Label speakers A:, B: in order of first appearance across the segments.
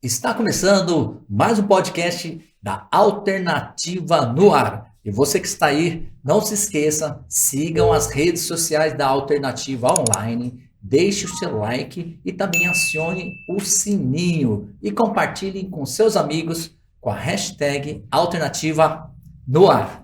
A: Está começando mais um podcast da Alternativa no Ar. E você que está aí, não se esqueça, sigam as redes sociais da Alternativa Online, deixe o seu like e também acione o sininho e compartilhem com seus amigos com a hashtag Alternativa no Ar.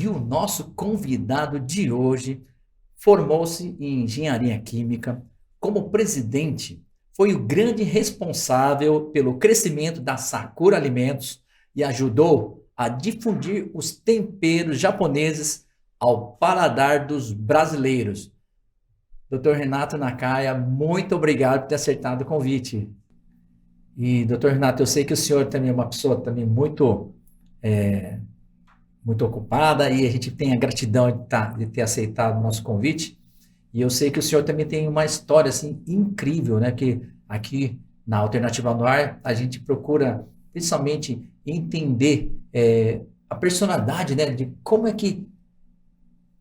A: E o nosso convidado de hoje formou-se em engenharia química. Como presidente, foi o grande responsável pelo crescimento da Sakura Alimentos e ajudou a difundir os temperos japoneses ao paladar dos brasileiros. Dr. Renato Nakaya, muito obrigado por ter aceitado o convite. E, Dr. Renato, eu sei que o senhor também é uma pessoa também muito ocupada e a gente tem a gratidão de ter aceitado o nosso convite. E eu sei que o senhor também tem uma história assim incrível, né? Que aqui na Alternativa no Ar a gente procura principalmente entender a personalidade, né? De como é que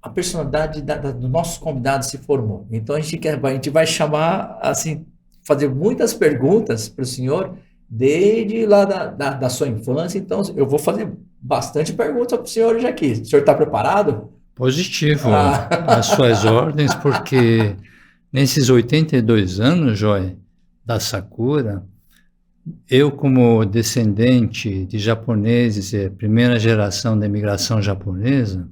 A: a personalidade do nosso convidado se formou. Então a gente vai chamar assim, fazer muitas perguntas para o senhor desde lá da sua infância. Então eu vou fazer bastante perguntas para o senhor hoje aqui. O senhor está preparado?
B: Positivo, às suas ordens, porque nesses 82 anos, Joy, da Sakura, eu como descendente de japoneses, primeira geração da imigração japonesa,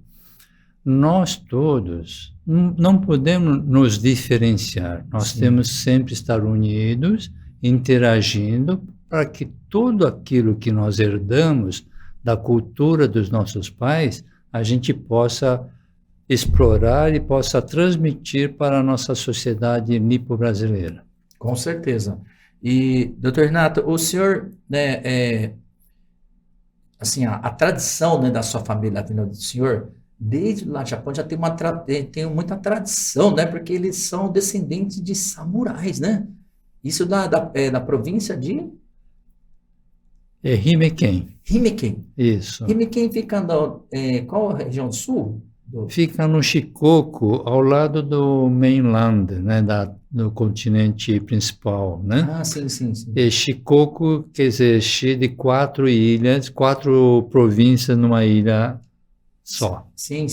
B: nós todos não podemos nos diferenciar. Nós
A: Sim.
B: temos sempre estar unidos, interagindo, para que tudo aquilo que nós herdamos da cultura dos nossos pais, a gente possa explorar e possa transmitir para a nossa sociedade nipo-brasileira.
A: Com certeza. E, doutor Renato, o senhor, né, assim, a tradição, né, da sua família, do senhor, desde lá no Japão já tem muita tradição, né, porque eles são descendentes de samurais, né? Isso da província de
B: É Himeken.
A: Himeken.
B: Isso.
A: Himeken fica qual a região do sul?
B: Fica no Shikoku, ao lado do mainland, né, do continente principal, né?
A: Ah, sim.
B: E Shikoku quer dizer de 4 ilhas, 4 províncias numa ilha só.
A: Sim.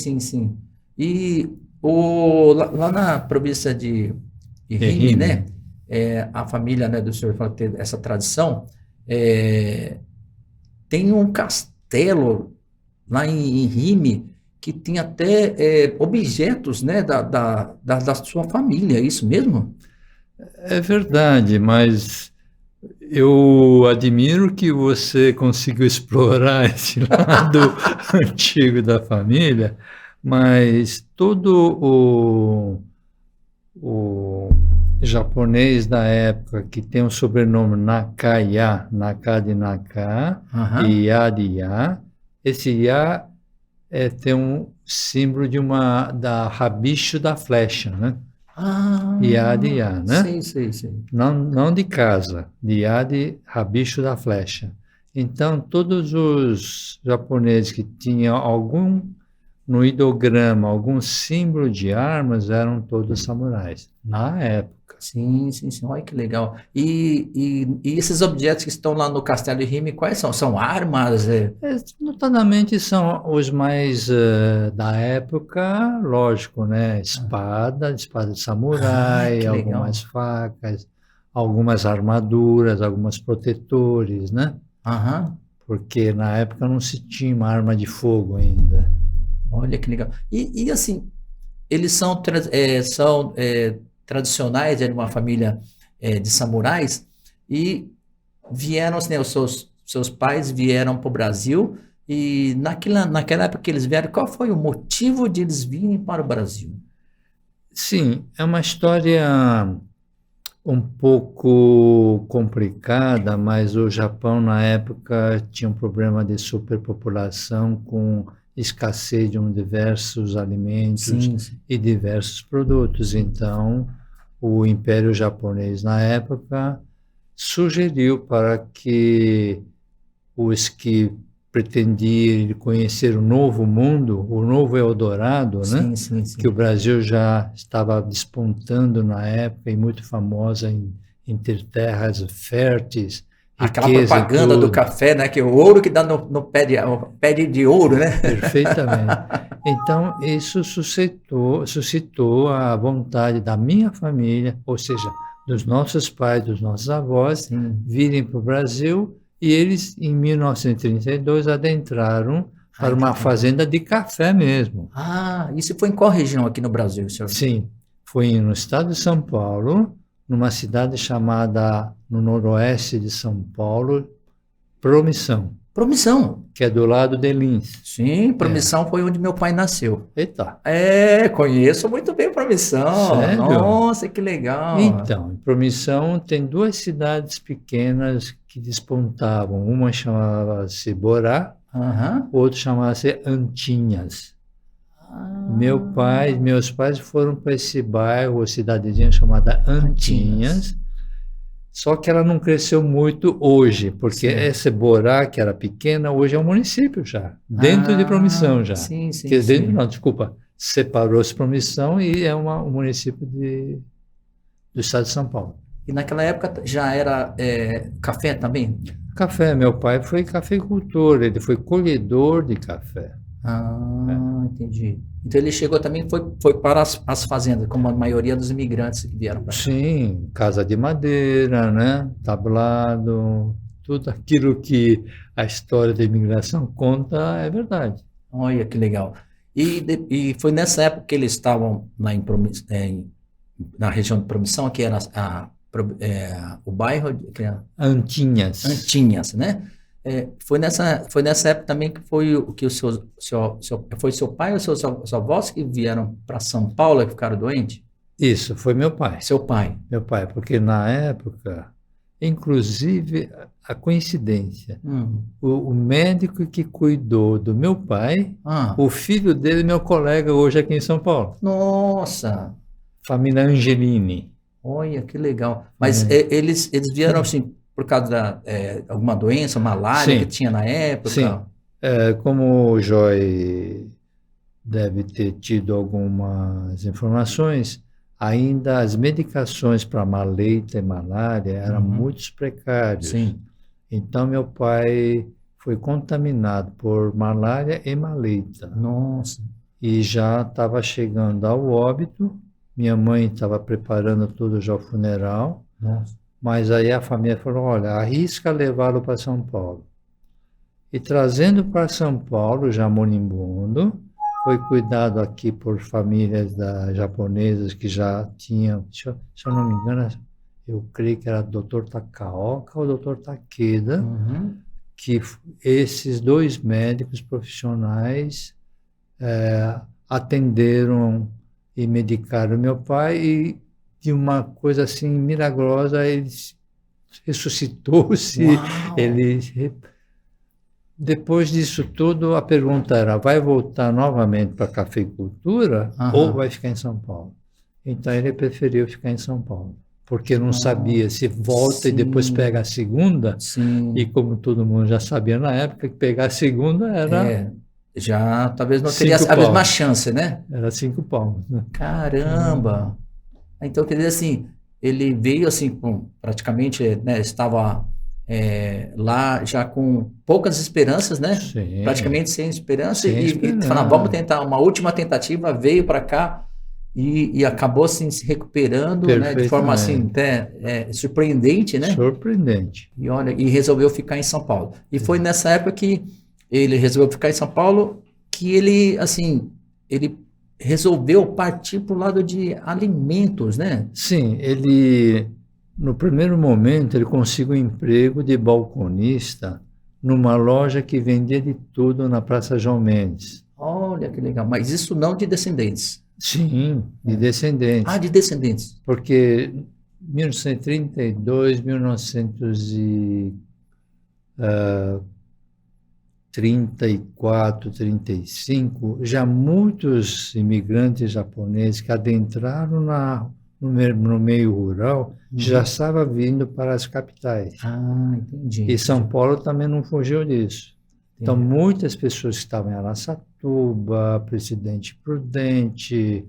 A: E lá na província de Ehime, né? A família, né, do senhor fala ter essa tradição. Tem um castelo lá em Ehime que tem até objetos, né, da sua família, é isso mesmo?
B: É verdade, mas eu admiro que você conseguiu explorar esse lado antigo da família, mas todo o japonês da época que tem o sobrenome Nakaya, Naka de Naka, e Ya de Ya, esse Ya tem um símbolo da rabicho da flecha, né? Ya de Ya, né?
A: Sei.
B: Não de casa, de Ya de rabicho da flecha. Então, todos os japoneses que tinham no ideograma, algum símbolo de armas, eram todos samurais, na época.
A: Sim. Olha que legal. E esses objetos que estão lá no Castelo de Hime, quais são? São armas?
B: Notadamente são os mais da época, lógico, né? Espada de samurai, algumas facas, algumas armaduras, alguns protetores, né? Porque na época não se tinha uma arma de fogo ainda.
A: Olha que legal. E assim, eles são tradicionais, de uma família de samurais, e vieram, né, os seus pais vieram para o Brasil, e naquela época que eles vieram, qual foi o motivo de eles virem para o Brasil?
B: Sim, é uma história um pouco complicada, mas o Japão na época tinha um problema de superpopulação com escassez de diversos alimentos e diversos produtos. Então, o Império Japonês, na época, sugeriu para que os que pretendiam conhecer o novo mundo, o novo Eldorado, né?
A: Sim, sim, sim.
B: Que o Brasil já estava despontando na época e muito famosa em ter terras férteis,
A: Aquela
B: riqueza em
A: propaganda do
B: tudo.
A: café, né? Que é o ouro que dá no pé de ouro, né?
B: Perfeitamente. Então, isso suscitou a vontade da minha família, ou seja, dos nossos pais, dos nossos avós,
A: Sim.
B: virem para o Brasil e eles, em 1932, adentraram para uma fazenda de café mesmo.
A: Ah, isso foi em qual região aqui no Brasil, senhor?
B: Sim, foi no estado de São Paulo, numa cidade chamada, no noroeste de São Paulo, Promissão,
A: Promissão.
B: que é do lado de Lins.
A: Sim, Promissão foi onde meu pai nasceu.
B: Eita,
A: Conheço muito bem Promissão.
B: sério?
A: Nossa, que legal.
B: Então, em Promissão tem duas cidades pequenas que despontavam. Uma chamava-se Borá,
A: Aham.
B: outra chamava-se Antinhas.
A: Ah,
B: Meus pais foram para esse bairro, ou cidadezinha chamada Antinhas, só que ela não cresceu muito hoje, porque
A: Sim.
B: essa Borá, que era pequena, hoje é um município já, dentro de Promissão já.
A: Sim, sim,
B: Que dentro,
A: sim.
B: não, desculpa, separou-se Promissão e é um município do estado de São Paulo.
A: E naquela época já era café também?
B: Café, meu pai foi cafeicultor, ele foi colhedor de café.
A: Ah, entendi. Então ele chegou também, foi para as fazendas, como a maioria dos imigrantes que vieram para cá.
B: Sim, casa de madeira, né? Tablado, tudo aquilo que a história da imigração conta é verdade.
A: Olha que legal. E foi nessa época que eles estavam lá na região de Promissão, que era o bairro que era
B: Antinhas.
A: Antinhas, né? Foi nessa época também que foi o que foi seu pai ou seus avós que vieram para São Paulo e ficaram doentes?
B: Isso, foi meu pai.
A: Seu pai.
B: Meu pai, porque na época, inclusive, a coincidência, o médico que cuidou do meu pai, o filho dele é meu colega hoje aqui em São Paulo.
A: Nossa!
B: Família Angelini.
A: Olha, que legal. Mas eles vieram assim por causa de alguma doença, malária que tinha na época?
B: Sim. Como o Joy deve ter tido algumas informações, ainda as medicações para maleita e malária eram muito precárias.
A: Sim.
B: Então, meu pai foi contaminado por malária e maleita.
A: Nossa.
B: E já estava chegando ao óbito. Minha mãe estava preparando tudo já o funeral.
A: Nossa.
B: Mas aí a família falou, olha, arrisca levá-lo para São Paulo. E trazendo para São Paulo, já moribundo, foi cuidado aqui por famílias japonesas que já tinham, se eu não me engano, eu creio que era Dr. Takaoka ou Dr. Takeda, que esses dois médicos profissionais atenderam e medicaram meu pai e de uma coisa assim milagrosa, ele ressuscitou-se, depois disso tudo, a pergunta era, vai voltar novamente para a cafeicultura ou vai ficar em São Paulo? Então ele preferiu ficar em São Paulo, porque não sabia se volta e depois pega a segunda, e como todo mundo já sabia na época, que pegar a segunda era...
A: já talvez não teria a mesma chance, né?
B: Era 5 palmos. Né?
A: Caramba! Então, quer dizer assim, ele veio assim, praticamente, né, estava lá já com poucas esperanças, né?
B: Sim.
A: Praticamente sem esperança,
B: Sem
A: falando, vamos tentar uma última tentativa, veio para cá e acabou assim, se recuperando, né, de forma assim, até surpreendente, né?
B: Surpreendente.
A: E olha, e resolveu ficar em São Paulo. E foi nessa época que ele resolveu ficar em São Paulo que ele, assim, ele resolveu partir para o lado de alimentos, né?
B: Sim, ele, no primeiro momento, ele conseguiu um emprego de balconista numa loja que vendia de tudo na Praça João Mendes.
A: Olha que legal, mas isso não de descendentes.
B: Sim, de descendentes.
A: Ah, de descendentes.
B: Porque 1932, 1934, 35, já muitos imigrantes japoneses que adentraram no meio rural, já
A: Uhum.
B: estava vindo para as capitais.
A: Ah, entendi.
B: E São Paulo também não fugiu disso. Então,
A: Entendi.
B: muitas pessoas que estavam em Araçatuba, Presidente Prudente,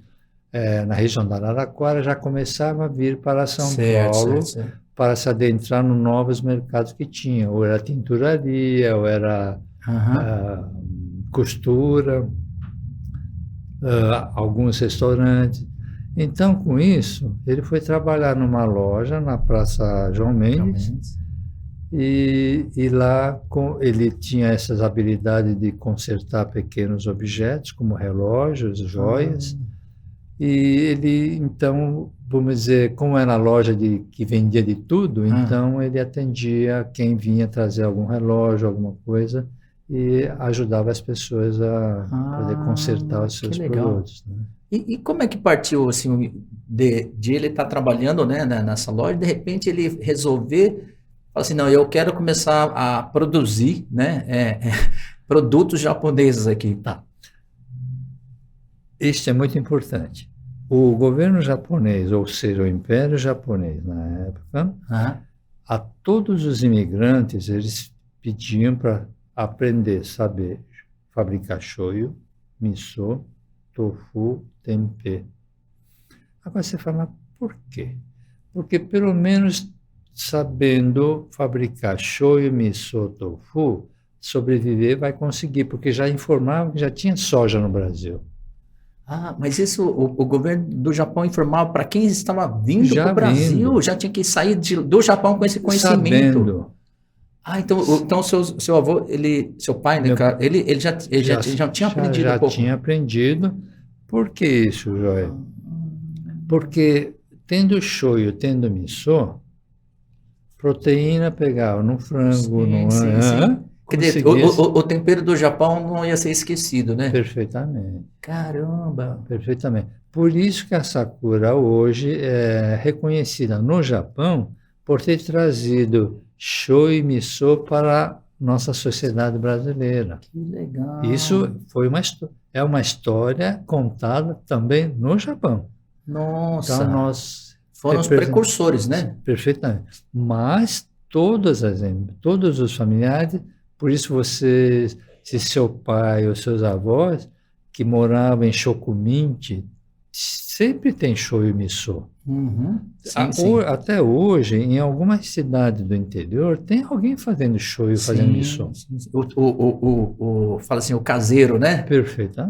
B: na região da Araraquara, já começavam a vir para São
A: Certo, certo,
B: Paulo
A: certo.
B: para se adentrar nos novos mercados que tinha. Ou era tinturaria, ou era
A: Aham.
B: costura, alguns restaurantes. Então, com isso, ele foi trabalhar numa loja na Praça João Mendes,
A: Realmente.
B: e lá ele tinha essas habilidades de consertar pequenos objetos, como relógios, joias,
A: Ah,
B: e ele, então, vamos dizer, como era a loja que vendia de tudo,
A: ah,
B: então ele atendia quem vinha trazer algum relógio, alguma coisa, e ajudava as pessoas a poder consertar os
A: que
B: seus
A: legal.
B: produtos, né?
A: E como é que partiu assim de ele estar trabalhando, né, nessa loja, e de repente ele resolver, falar assim, não, eu quero começar a produzir, né, produtos japoneses aqui.
B: Tá. Isso é muito importante. O governo japonês, ou seja, o Império Japonês na época,
A: Ah,
B: a todos os imigrantes, eles pediam para aprender, saber fabricar shoyu, miso, tofu, tempê. Agora você fala, mas por quê? Porque pelo menos sabendo fabricar shoyu, miso, tofu, sobreviver vai conseguir, porque já informavam que já tinha soja no Brasil.
A: mas isso o governo do Japão informava para quem estava vindo para
B: Já
A: o Brasil,
B: vindo,
A: já tinha que sair do Japão com esse conhecimento.
B: sabendo.
A: Então seu avô, seu pai, né,
B: Meu,
A: cara, ele já tinha aprendido um
B: já
A: pouco.
B: tinha aprendido. Por que isso, Joia? Porque tendo shoyu, tendo miso, proteína pegava no frango,
A: Sim, sim, sim. Quer dizer,
B: conseguia
A: o tempero do Japão não ia ser esquecido, né?
B: perfeitamente,
A: Caramba!
B: perfeitamente. Por isso que a Sakura hoje é reconhecida no Japão por ter trazido shoyu e miso para a nossa sociedade brasileira.
A: Que legal!
B: Isso é uma história contada também no Japão. Então,
A: Nossa!
B: nós
A: Foram os
B: representamos
A: precursores, né?
B: perfeitamente. Mas todos os familiares, por isso você, se seu pai ou seus avós, que moravam em Chocuminte, sempre tem shoyu miso.
A: Uhum. Sim, sim.
B: Até hoje, em algumas cidades do interior, tem alguém fazendo shoyu, fazendo
A: Sim,
B: miso.
A: sim, sim. Fala assim, o caseiro, né?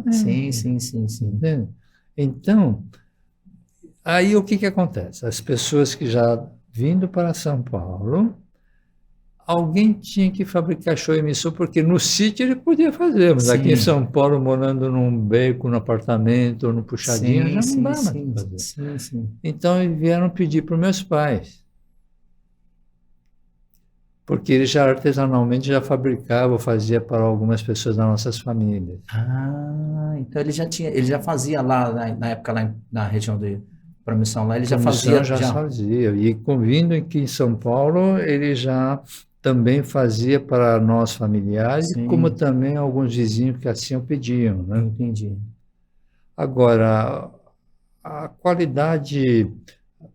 A: Sim,
B: Perfeitamente.
A: sim, sim, sim.
B: Entende? Então, aí o que que acontece? As pessoas que já vindo para São Paulo, alguém tinha que fabricar shoyu miso, porque no sítio ele podia fazer, mas aqui em
A: Sim,
B: São Paulo, morando num beco, num apartamento ou no puxadinho,
A: sim,
B: já não
A: sim,
B: dá mais
A: sim,
B: para fazer.
A: sim, sim.
B: Então, eles vieram pedir para os meus pais, porque eles já artesanalmente já fabricavam, fazia para algumas pessoas das nossas famílias.
A: Então ele já fazia lá na época lá na região de Promissão lá, ele já
B: Promissão
A: fazia
B: já
A: já.
B: fazia. E vindo aqui em São Paulo, ele já também fazia para nós familiares, como
A: Sim,
B: também alguns vizinhos que assim o pediam, né?
A: entendi.
B: Agora, a qualidade,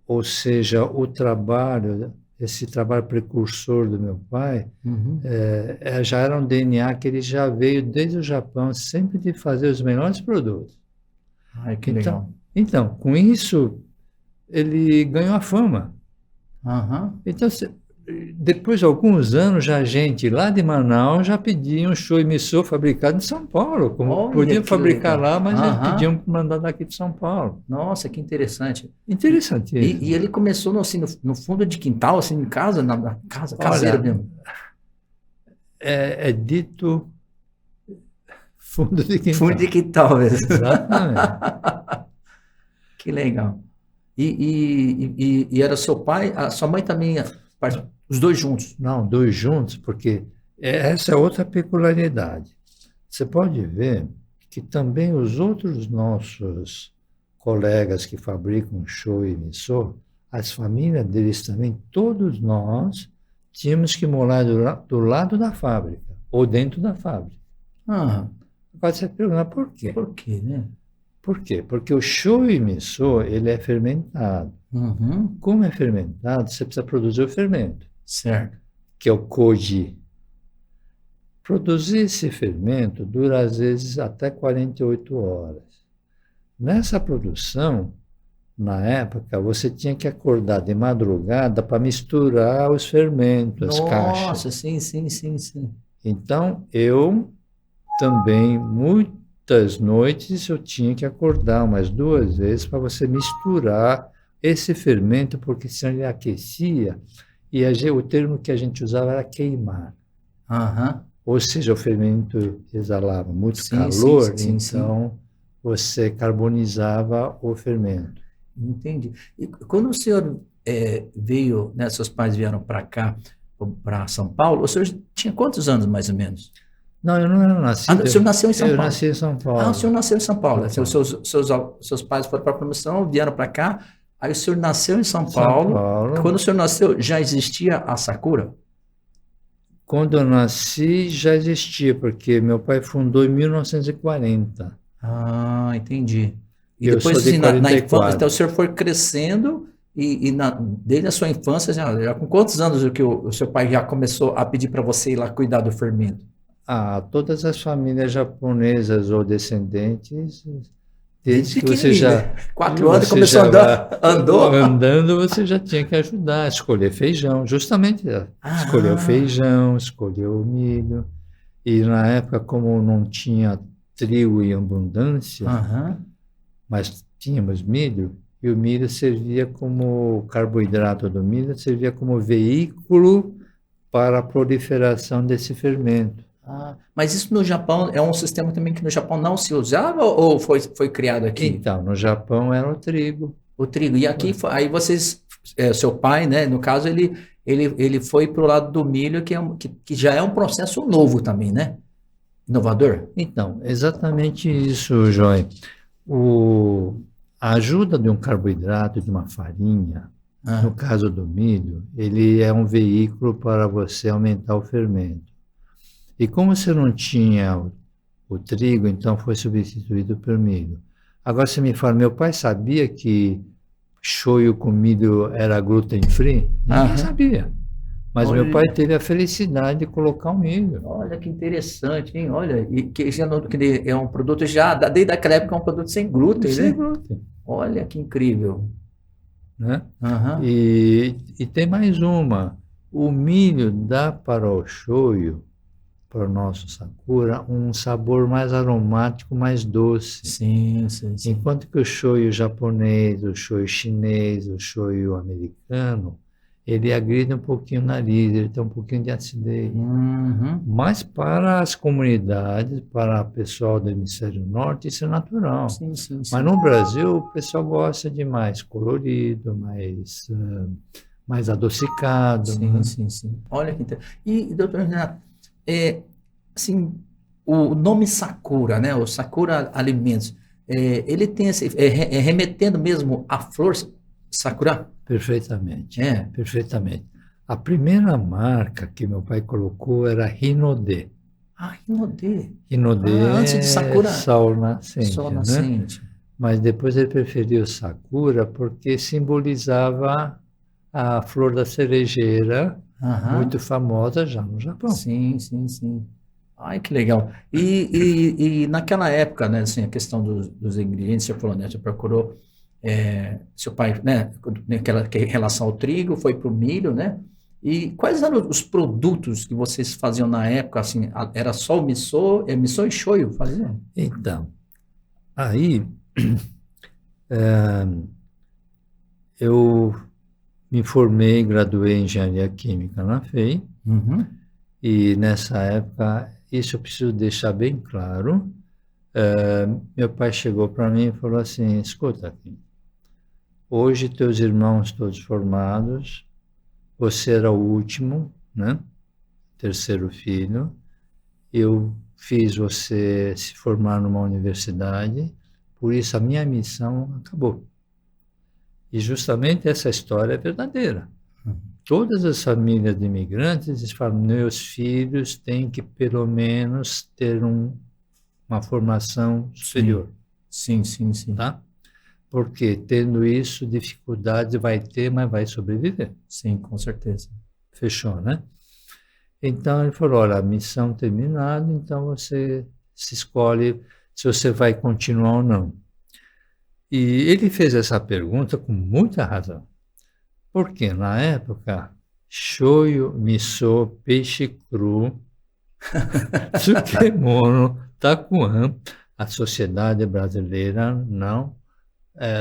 B: ou seja, o trabalho, esse trabalho precursor do meu pai,
A: Uhum.
B: já era um DNA que ele já veio desde o Japão, sempre de fazer os melhores produtos.
A: Ai, que
B: Então,
A: legal.
B: com isso, ele ganhou a fama.
A: Aham.
B: Então, depois de alguns anos, já a gente lá de Manaus já pedia um shoyu miso fabricado em São Paulo. Como
A: Olha
B: podiam
A: que
B: fabricar
A: legal.
B: lá, mas eles pediam
A: Aham.
B: para mandar daqui de São Paulo.
A: Nossa, que interessante. E
B: Interessantíssimo.
A: ele começou assim, no fundo de quintal, assim, em casa, na casa, caseira
B: Olha,
A: mesmo.
B: é dito fundo de
A: Fundo de
B: quintal.
A: quintal mesmo.
B: Exatamente.
A: Que legal. E era seu pai, a sua mãe também, os dois juntos.
B: Não, dois juntos, porque essa é outra peculiaridade. Você pode ver que também os outros nossos colegas que fabricam shoyu e miso, as famílias deles também, todos nós tínhamos que morar do lado da fábrica ou dentro da fábrica.
A: Ah,
B: Agora você pergunta por quê?
A: por quê, né?
B: Por quê? Porque o shoyu miso, ele é fermentado.
A: Uhum.
B: Como é fermentado, você precisa produzir o fermento,
A: Certo.
B: que é o koji. Produzir esse fermento dura, às vezes, até 48 horas. Nessa produção, na época, você tinha que acordar de madrugada para misturar os fermentos, as caixas.
A: Nossa, sim, sim, sim, sim.
B: Então, eu também, muitas noites, eu tinha que acordar umas 2 vezes para você misturar esse fermento, porque senão ele aquecia, e o termo que a gente usava era queimar.
A: Aham.
B: Ou seja, o fermento exalava muito
A: Sim,
B: calor,
A: sim, sim.
B: então você carbonizava o fermento.
A: Entendi. E quando o senhor veio, né, seus pais vieram para cá, para São Paulo, o senhor tinha quantos anos mais ou menos?
B: Não, eu não era
A: Ah,
B: nascido.
A: o senhor nasceu em São
B: Eu
A: Paulo.
B: nasci em São
A: Ah, o
B: Paulo.
A: senhor nasceu em São Paulo.
B: São
A: Seus pais foram para a promoção, vieram para cá. Aí o senhor nasceu em São
B: São
A: Paulo.
B: Paulo.
A: Quando o senhor nasceu, já existia a Sakura?
B: Quando eu nasci, já existia, porque meu pai fundou em 1940.
A: Ah, entendi. E
B: Eu
A: depois,
B: sou de
A: assim, na infância,
B: 44.
A: então o senhor foi crescendo desde a sua infância, já com quantos anos o seu pai já começou a pedir para você ir lá cuidar do fermento?
B: Todas as famílias japonesas ou descendentes,
A: Desde
B: desde que você
A: pequenininho,
B: já,
A: né? 4 anos começou a andar, andou?
B: andando, você já tinha que ajudar a escolher feijão, justamente escolher o
A: Ah,
B: feijão, escolher o milho. E na época, como não tinha trigo em abundância,
A: aham.
B: mas tínhamos milho, e o milho servia como o carboidrato do milho, servia como veículo para a proliferação desse fermento.
A: Ah, mas isso no Japão é um sistema também que no Japão não se usava ou foi criado aqui?
B: Então, no Japão era o trigo.
A: O trigo. E aqui, aí vocês, seu pai, né, no caso, ele foi para o lado do milho, que já é um processo novo também, né? Inovador?
B: Então, exatamente isso, Joy. A ajuda de um carboidrato, de uma farinha, no
A: Ah,
B: caso do milho, ele é um veículo para você aumentar o fermento. E como você não tinha o trigo, então foi substituído por milho. Agora você me fala, meu pai sabia que shoyu com milho era gluten free? Ninguém
A: aham.
B: sabia. Mas meu
A: Olha,
B: pai teve a felicidade de colocar o milho.
A: olha que interessante, hein? Olha, e que já que é um produto já, desde aquela época, é um produto sem glúten,
B: Sem
A: né?
B: glúten,
A: Olha que incrível.
B: né?
A: Aham.
B: E tem mais uma. O milho dá para o shoyu, para o nosso sakura, um sabor mais aromático, mais doce.
A: Sim, sim, sim.
B: Enquanto que o shoyu japonês, o shoyu chinês, o shoyu americano, ele agride um pouquinho o nariz, ele tem um pouquinho de acidez.
A: Uhum.
B: Mas para as comunidades, para o pessoal do hemisfério norte, isso é natural.
A: Sim, sim, sim.
B: Mas no Brasil, o pessoal gosta de mais colorido, mais adocicado,
A: Sim,
B: né?
A: sim, sim. Olha que interessante. E, doutor Renato, assim, o nome Sakura, né? O Sakura Alimentos, ele tem remetendo mesmo à flor Sakura?
B: Perfeitamente,
A: É.
B: perfeitamente. A primeira marca que meu pai colocou era Rinode.
A: Ah, Rinode.
B: Rinode
A: Antes de
B: é
A: Sakura,
B: sol nascente,
A: sol
B: né?
A: nascente.
B: Mas depois ele preferiu Sakura porque simbolizava a flor da cerejeira,
A: Aham.
B: muito famosa já no Japão.
A: Sim, sim, sim. Ai, que legal. E naquela época, né, assim, a questão dos ingredientes, você falou, né, você procurou, seu pai, né, em relação ao trigo, foi para o milho, né? E quais eram os produtos que vocês faziam na época, assim, era só o miso, miso e shoyu faziam?
B: Então, aí eu me formei, graduei em engenharia química na FEI,
A: Uhum.
B: e nessa época, isso eu preciso deixar bem claro, meu pai chegou para mim e falou assim, escuta aqui, hoje teus irmãos todos formados, você era o último, né? Terceiro filho, eu fiz você se formar numa universidade, por isso a minha missão acabou. E justamente essa história é verdadeira. Todas as famílias de imigrantes eles falam, meus filhos têm que pelo menos ter uma formação superior.
A: Sim, sim, sim.
B: tá? Porque tendo isso, dificuldade vai ter, mas vai sobreviver.
A: Sim, com certeza.
B: Fechou, né? Então ele falou, olha, a missão terminada, então você se escolhe se você vai continuar ou não. E ele fez essa pergunta com muita razão. Porque na época, shoyu, miso, peixe cru, tsukemono, takuan, a sociedade brasileira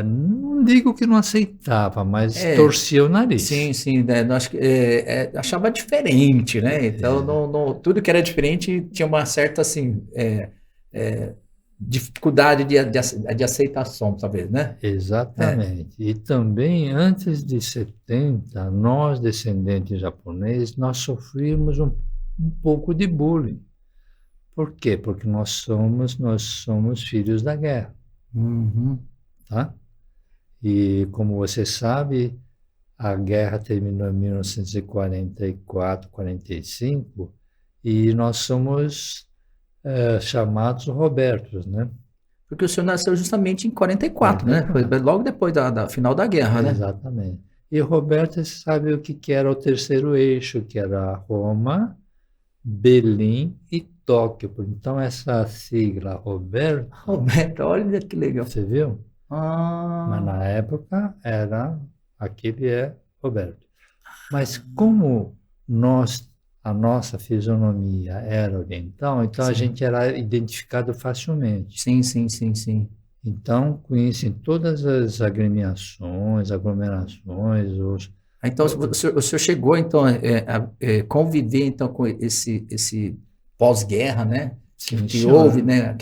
B: não digo que não aceitava, mas
A: É,
B: torcia o nariz.
A: sim, sim, né? Nós, achava diferente, né? Então, tudo que era diferente tinha uma certa, assim, é, dificuldade de aceitação, talvez, né? É.
B: Exatamente. E também, antes de 70, nós, descendentes japoneses, nós sofrimos um pouco de bullying. Por quê? Porque nós somos filhos da guerra,
A: Uhum.
B: tá? E, como você sabe, a guerra terminou em 1944, 45, e nós somos chamados Robertos, né?
A: Porque o senhor nasceu justamente em 44, né? Foi
B: 44.
A: logo depois da final da guerra, né?
B: Exatamente. E Roberto sabe o que era o terceiro eixo, que era Roma, Berlim e Tóquio. Então, essa sigla Roberto,
A: Roberto, olha que legal.
B: você viu? Mas
A: Ah,
B: na época aquele é Roberto. Mas como a nossa fisionomia era oriental, então a
A: sim,
B: gente era identificado facilmente.
A: sim, sim, sim, sim.
B: Então, conheci todas as agremiações, aglomerações,
A: Então, o senhor chegou, então, a conviver, então, com esse pós-guerra, né?
B: sim,
A: Que houve,
B: senhor.
A: né?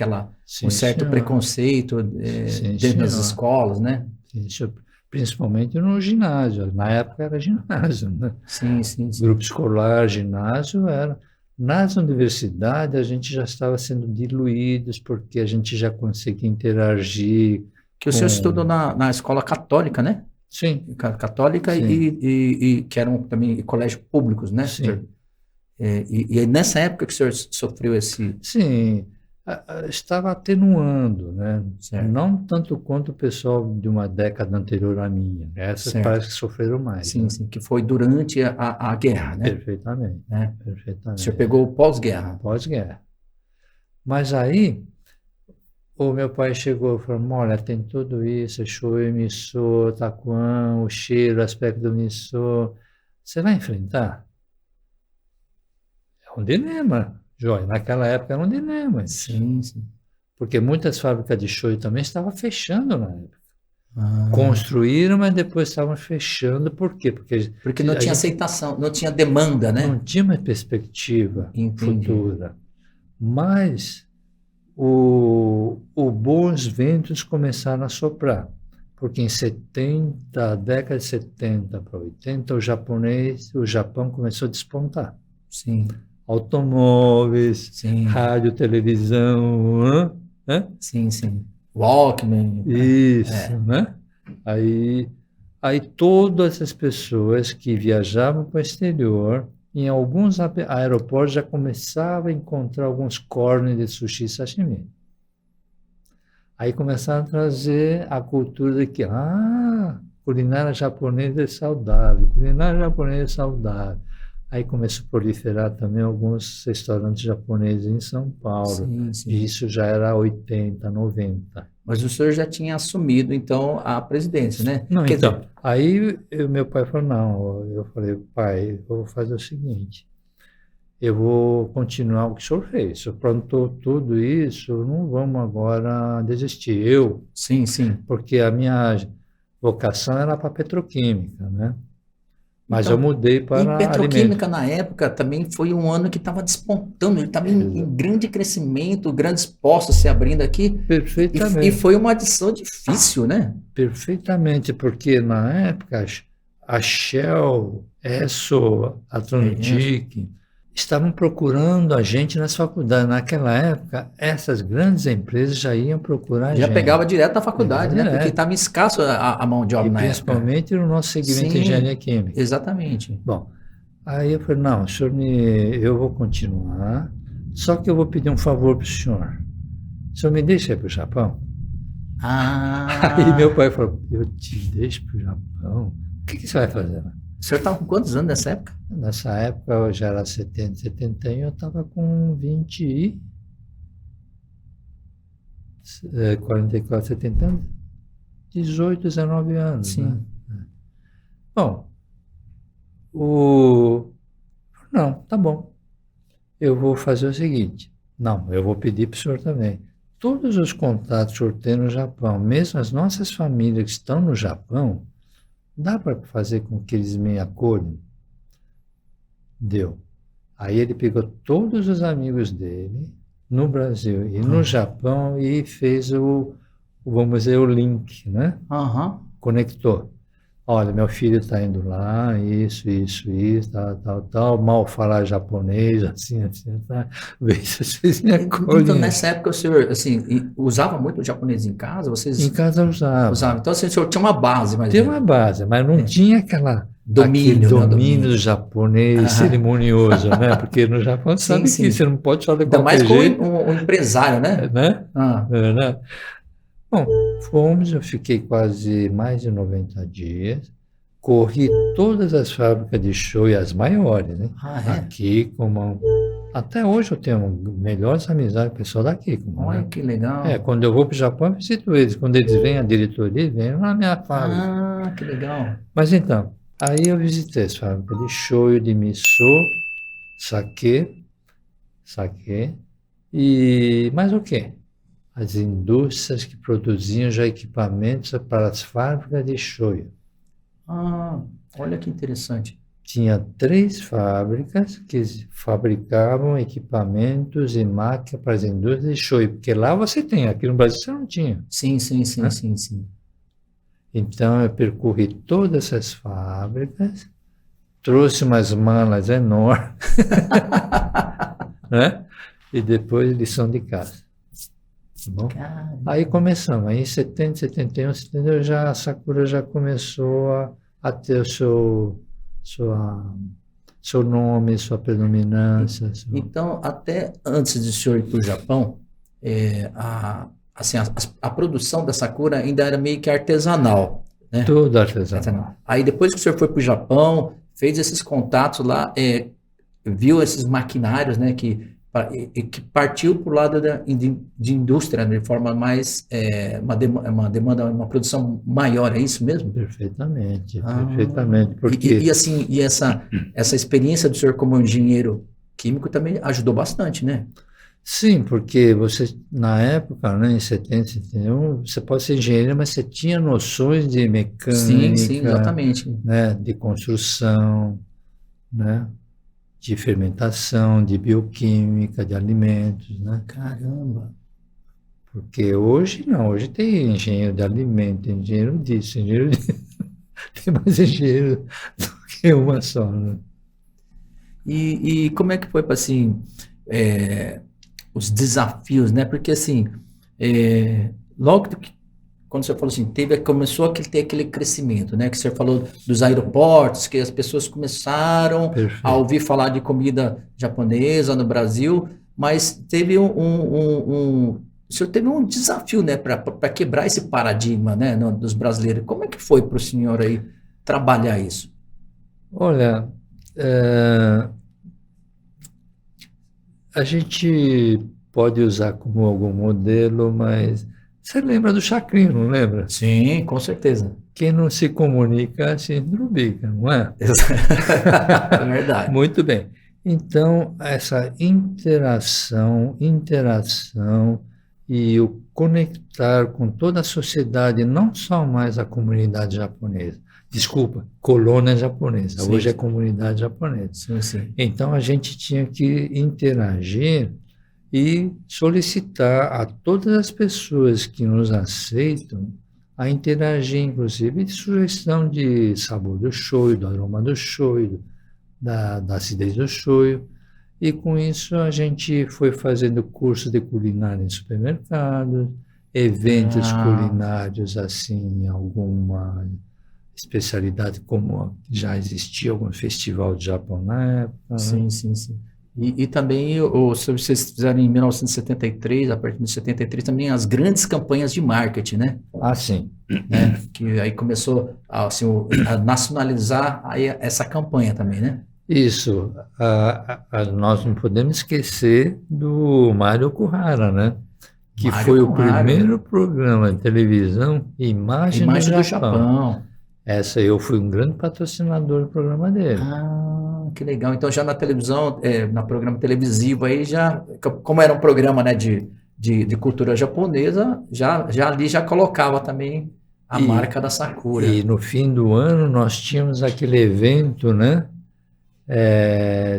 A: Um
B: Sim,
A: certo
B: senhor.
A: preconceito,
B: Sim,
A: dentro das
B: senhor.
A: escolas, né?
B: Sim, senhor. Principalmente no ginásio. Na época era ginásio, né?
A: Sim, sim, sim.
B: Grupo escolar, ginásio era. Nas universidades, a gente já estava sendo diluídos, porque a gente já conseguia interagir
A: Que o senhor estudou
B: com.
A: na escola católica, né?
B: Sim,
A: Católica
B: sim,
A: e que eram também colégios públicos, né?
B: sim.
A: E é nessa época que o senhor sofreu esse.
B: Sim, estava atenuando, né?
A: Certo,
B: Não tanto quanto o pessoal de uma década anterior à minha. Essas
A: certo.
B: parece que sofreram mais,
A: Sim,
B: né?
A: sim, que foi durante a guerra, né?
B: Perfeitamente,
A: Né? O senhor
B: perfeitamente.
A: pegou o pós-guerra.
B: Pós-guerra. Mas aí, o meu pai chegou e falou, olha, tem tudo isso, shoyu, miso, takuan, o cheiro, o aspecto do miso. Você vai enfrentar? É um dilema, Joia. Naquela época era um dilema isso.
A: Sim, sim.
B: Porque muitas fábricas de shoyu também estavam fechando na época.
A: Ah,
B: Construíram, mas depois estavam fechando. Por quê? Porque
A: porque não
B: a
A: tinha
B: gente
A: aceitação, não tinha demanda,
B: não
A: né?
B: tinha uma perspectiva
A: Entendi.
B: futura. Mas bons ventos começaram a soprar. Porque em 70, década de 70 para 80, o Japão começou a despontar.
A: Sim,
B: Automóveis,
A: sim,
B: rádio, televisão, né?
A: sim, sim. Walkman, né?
B: Isso,
A: É,
B: né? Aí, aí todas as pessoas que viajavam para o exterior, em alguns aeroportos já começavam a encontrar alguns cornes de sushi e sashimi. Aí começaram a trazer a cultura de que, culinária japonesa é saudável, culinária japonesa é saudável. Aí começou a proliferar também alguns restaurantes japoneses em São Paulo.
A: sim,
B: E
A: sim.
B: isso já era 80, 90.
A: Mas o senhor já tinha assumido, então, a presidência, né?
B: Não,
A: Quer
B: então,
A: dizer,
B: aí meu pai falou, não, eu falei, pai, eu vou fazer o seguinte, eu vou continuar o que o senhor fez, o senhor plantou tudo isso, não vamos agora desistir.
A: sim, sim.
B: Porque a minha vocação era para petroquímica, né? Mas eu
A: Então,
B: mudei
A: e
B: para alimentos.
A: petroquímica na época também foi um ano que estava despontando, ele estava em grande crescimento, grandes postos se abrindo aqui, e
B: Perfeitamente,
A: foi uma adição difícil, né?
B: perfeitamente, porque na época a Shell, Esso,
A: É,
B: Atlantic estavam procurando a gente nas faculdades. Naquela época, essas grandes empresas já iam procurar a
A: já pegava
B: gente,
A: direto na
B: pegava
A: faculdade, né? Porque
B: direto.
A: estava escasso a mão de
B: E
A: obra na época.
B: principalmente no nosso segmento de engenharia
A: Sim,
B: química.
A: exatamente.
B: Bom, aí eu falei, não, eu vou continuar, só que eu vou pedir um favor para o senhor. O senhor me deixa ir para o Japão?
A: Ah,
B: Aí meu pai falou, eu te deixo para o Japão, o que você vai fazer lá?
A: o senhor estava com quantos anos nessa época?
B: Nessa época, eu já era 70, 71, eu estava com 44, 70 anos, 18, 19 anos, né?
A: Sim.
B: Bom, o... não, tá bom, eu vou fazer o seguinte, não, eu vou pedir para o senhor também. Todos os contatos que o senhor tem no Japão, mesmo as nossas famílias que estão no Japão, dá para fazer com que eles me acolham? Deu. Aí ele pegou todos os amigos dele no Brasil e no Japão e fez vamos dizer, o link, né?
A: Aham.
B: Conectou. Olha, meu filho está indo lá, isso, tal, mal falar japonês, assim, tá. Vê se vocês me
A: Então,
B: acolhem.
A: nessa época, o senhor, assim, usava muito o japonês em casa? Vocês
B: Em casa eu usava.
A: usavam? Então, assim, o senhor tinha uma base, mais
B: Tinha
A: ou
B: uma
A: menos.
B: base, mas não tinha aquele
A: Domínio, né?
B: domínio japonês
A: Aham.
B: cerimonioso, né? Porque no Japão
A: Sim,
B: sabe que
A: sim.
B: você não pode falar de
A: Ainda mais
B: qualquer
A: com
B: jeito,
A: um empresário, né?
B: né?
A: Ah,
B: Né? Bom, fomos, eu fiquei quase mais de 90 dias, corri todas as fábricas de show e as maiores, né?
A: é?
B: Aqui, até hoje eu tenho melhores amizades com o pessoal daqui.
A: Olha
B: Né?
A: que legal.
B: Quando eu vou para o Japão, eu visito eles. Quando eles vêm, a diretoria, eles vêm na minha fábrica.
A: Ah, que legal.
B: Mas então, aí eu visitei as fábricas de shoyu, de miso, sake, e mais o quê? As indústrias que produziam já equipamentos para as fábricas de shoyu.
A: Ah, olha que interessante.
B: Tinha 3 fábricas que fabricavam equipamentos e máquinas para as indústrias de shoyu, porque lá você tem, aqui no Brasil você não tinha.
A: Sim, sim, sim,
B: Né?
A: sim, sim.
B: Então eu percorri todas essas fábricas, trouxe umas malas enormes, né? E depois lição de casa. Tá bom?
A: Caramba.
B: Aí começamos, aí em 70, 71, 72, a Sakura já começou a ter seu nome, sua predominância.
A: Então, até antes de o senhor ir para o Japão, assim, a produção da Sakura ainda era meio que artesanal, né?
B: Tudo artesanal.
A: Aí depois que o senhor foi para o Japão, fez esses contatos lá, viu esses maquinários, né, que partiu para o lado de indústria, né, de forma mais, uma demanda, uma produção maior, é isso mesmo?
B: Perfeitamente, perfeitamente. Porque...
A: E assim, essa experiência do senhor como engenheiro químico também ajudou bastante, né?
B: Sim, porque você, na época, né, em 70, 71, você pode ser engenheiro, mas você tinha noções de mecânica,
A: Sim, exatamente.
B: Né, de construção, né, de fermentação, de bioquímica, de alimentos, né?
A: Caramba!
B: Porque hoje não, hoje tem engenheiro de alimento, engenheiro disso, engenheiro disso. Tem mais engenheiro do que uma só, né?
A: E como é que foi para assim, os desafios, né? Porque assim, logo que quando você falou assim, começou a ter aquele crescimento, né? Que você falou dos aeroportos, que as pessoas começaram a ouvir falar de comida japonesa no Brasil, mas teve o senhor teve um desafio, né? Para quebrar esse paradigma, né? Dos brasileiros. Como é que foi para o senhor aí trabalhar isso?
B: Olha, a gente pode usar como algum modelo, mas você lembra do Chacrinha, não lembra?
A: Sim, com certeza.
B: Quem não se comunica se rubrica, não é?
A: É verdade.
B: Muito bem. Então, essa interação e o conectar com toda a sociedade, não só mais a comunidade japonesa. Desculpa, colônia japonesa.
A: Sim.
B: Hoje é comunidade japonesa.
A: Sim, sim.
B: Então, a gente tinha que interagir e solicitar a todas as pessoas que nos aceitam a interagir, inclusive, de sugestão de sabor do shoyu, do aroma do shoyu, da acidez do shoyu. E com isso a gente foi fazendo curso de culinária em supermercados, eventos culinários, assim, alguma especialidade, como já existia algum festival de Japão na época.
A: Sim,
B: né?
A: sim, sim. E também, se vocês fizeram em 1973, a partir de 73, também as grandes campanhas de marketing, né?
B: Ah, sim.
A: Né? Que aí começou assim, a nacionalizar aí essa campanha também, né?
B: Isso. Nós não podemos esquecer do Mário Kurhara, né? Que
A: Mário
B: foi o
A: Kurhara,
B: primeiro programa de televisão
A: a
B: Imagem do
A: imagem do
B: Japão.
A: Japão.
B: Essa eu fui um grande patrocinador do programa dele.
A: Ah, que legal. Então já na televisão, no programa televisivo aí já, como era um programa, né, de cultura japonesa, já ali já colocava também a
B: E,
A: marca da Sakura.
B: e no fim do ano nós tínhamos aquele evento, né?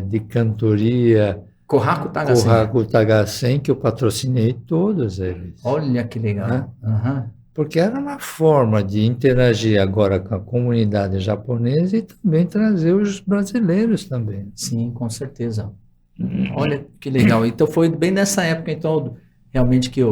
B: De cantoria
A: Kohaku Tagasen.
B: Kohaku Tagasen, que eu patrocinei todos eles,
A: Olha que
B: né?
A: legal. Aham.
B: Porque era uma forma de interagir agora com a comunidade japonesa e também trazer os brasileiros também.
A: Sim, com certeza. Olha que legal. Então foi bem nessa época, então, realmente que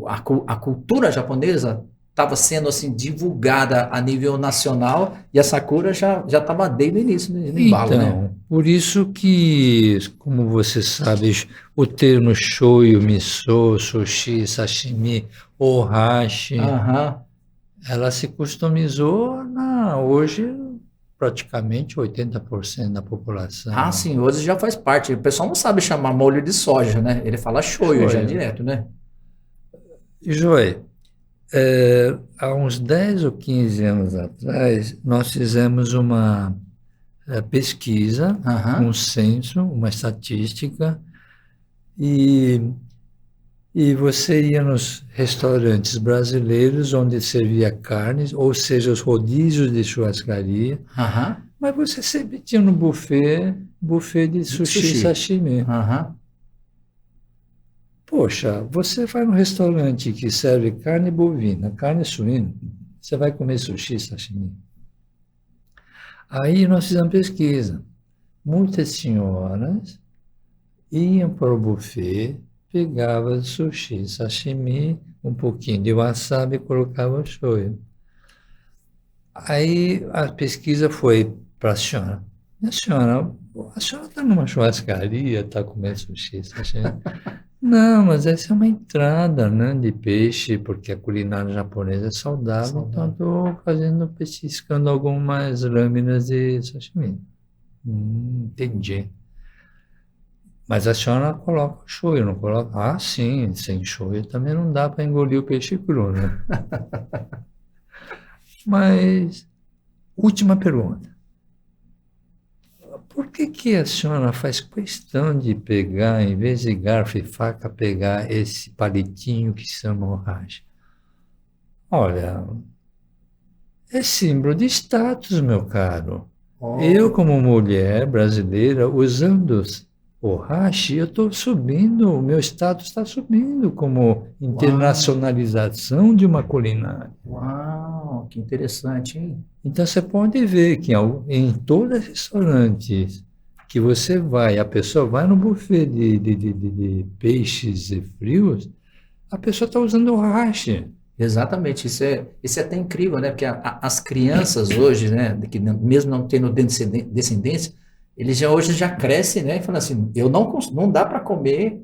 A: a cultura japonesa estava sendo assim divulgada a nível nacional e a Sakura já estava desde o início no embalo, né?
B: Então, por isso que, como você sabe, o termo shoyu, miso, sushi, sashimi, ohashi,
A: Aham.
B: ela se customizou hoje praticamente 80% da população.
A: Ah, sim, hoje já faz parte. O pessoal não sabe chamar molho de soja, né? Ele fala shoyu já
B: Shoyu.
A: direto, né?
B: Joé, há uns 10 ou 15 anos atrás, nós fizemos uma pesquisa,
A: Aham.
B: um censo, uma estatística, e você ia nos restaurantes brasileiros onde servia carnes, ou seja, os rodízios de churrascaria,
A: Aham.
B: mas você sempre tinha no buffet de sushi e sashimi.
A: Aham.
B: Poxa, você vai num restaurante que serve carne bovina, carne suína, você vai comer sushi e sashimi. Aí nós fizemos pesquisa. Muitas senhoras iam para o buffet, pegavam sushi, sashimi, um pouquinho de wasabi e colocavam shoyu. Aí a pesquisa foi para a senhora. A senhora está numa churrascaria, está comendo sushi, sashimi? Não, mas essa é uma entrada, né, de peixe, porque a culinária japonesa é saudável, então estou pesquisando algumas lâminas de sashimi. Entendi. Mas a senhora coloca o shoyu, não coloca? Ah, sim, sem shoyu também não dá para engolir o peixe cru, né? Mas, última pergunta. Por que a senhora faz questão de pegar, em vez de garfo e faca, pegar esse palitinho que se chama ohashi? Olha, é símbolo de status, meu caro. Eu, como mulher brasileira, usando ohashi, eu estou subindo, o meu status está subindo como internacionalização de uma culinária.
A: Uau, que interessante, hein?
B: Então você pode ver que em todos os restaurantes que você vai, a pessoa vai no buffet de peixes e frios, a pessoa está usando ohashi.
A: Exatamente, isso é até incrível, né? Porque as crianças hoje, né, que mesmo não tendo descendência, eles hoje já crescem, né? E falam assim, não dá para comer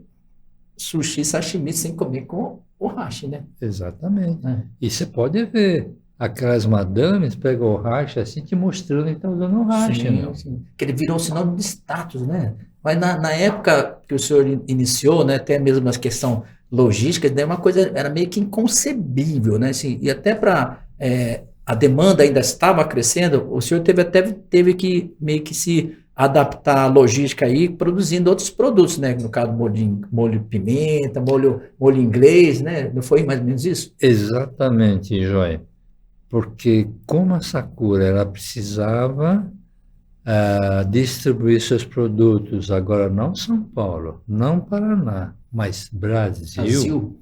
A: sushi, sashimi sem comer com ohashi, né?
B: Exatamente.
A: É.
B: E você pode ver, aquelas madames pegam o ohashi assim, te mostrando que está usando ohashi,
A: Sim,
B: né?
A: sim. Que ele virou sinônimo de status, né? Mas na época que o senhor iniciou, né, até mesmo na questão logística, né, uma coisa era meio que inconcebível, né? Assim, e até para a demanda ainda estava crescendo, o senhor teve que meio que se adaptar à logística aí, produzindo outros produtos, né? No caso, molho pimenta, molho inglês, né? Não foi mais ou menos isso?
B: Exatamente, Joia. Porque como a Sakura ela precisava distribuir seus produtos, agora não São Paulo, não Paraná, mas Brasil,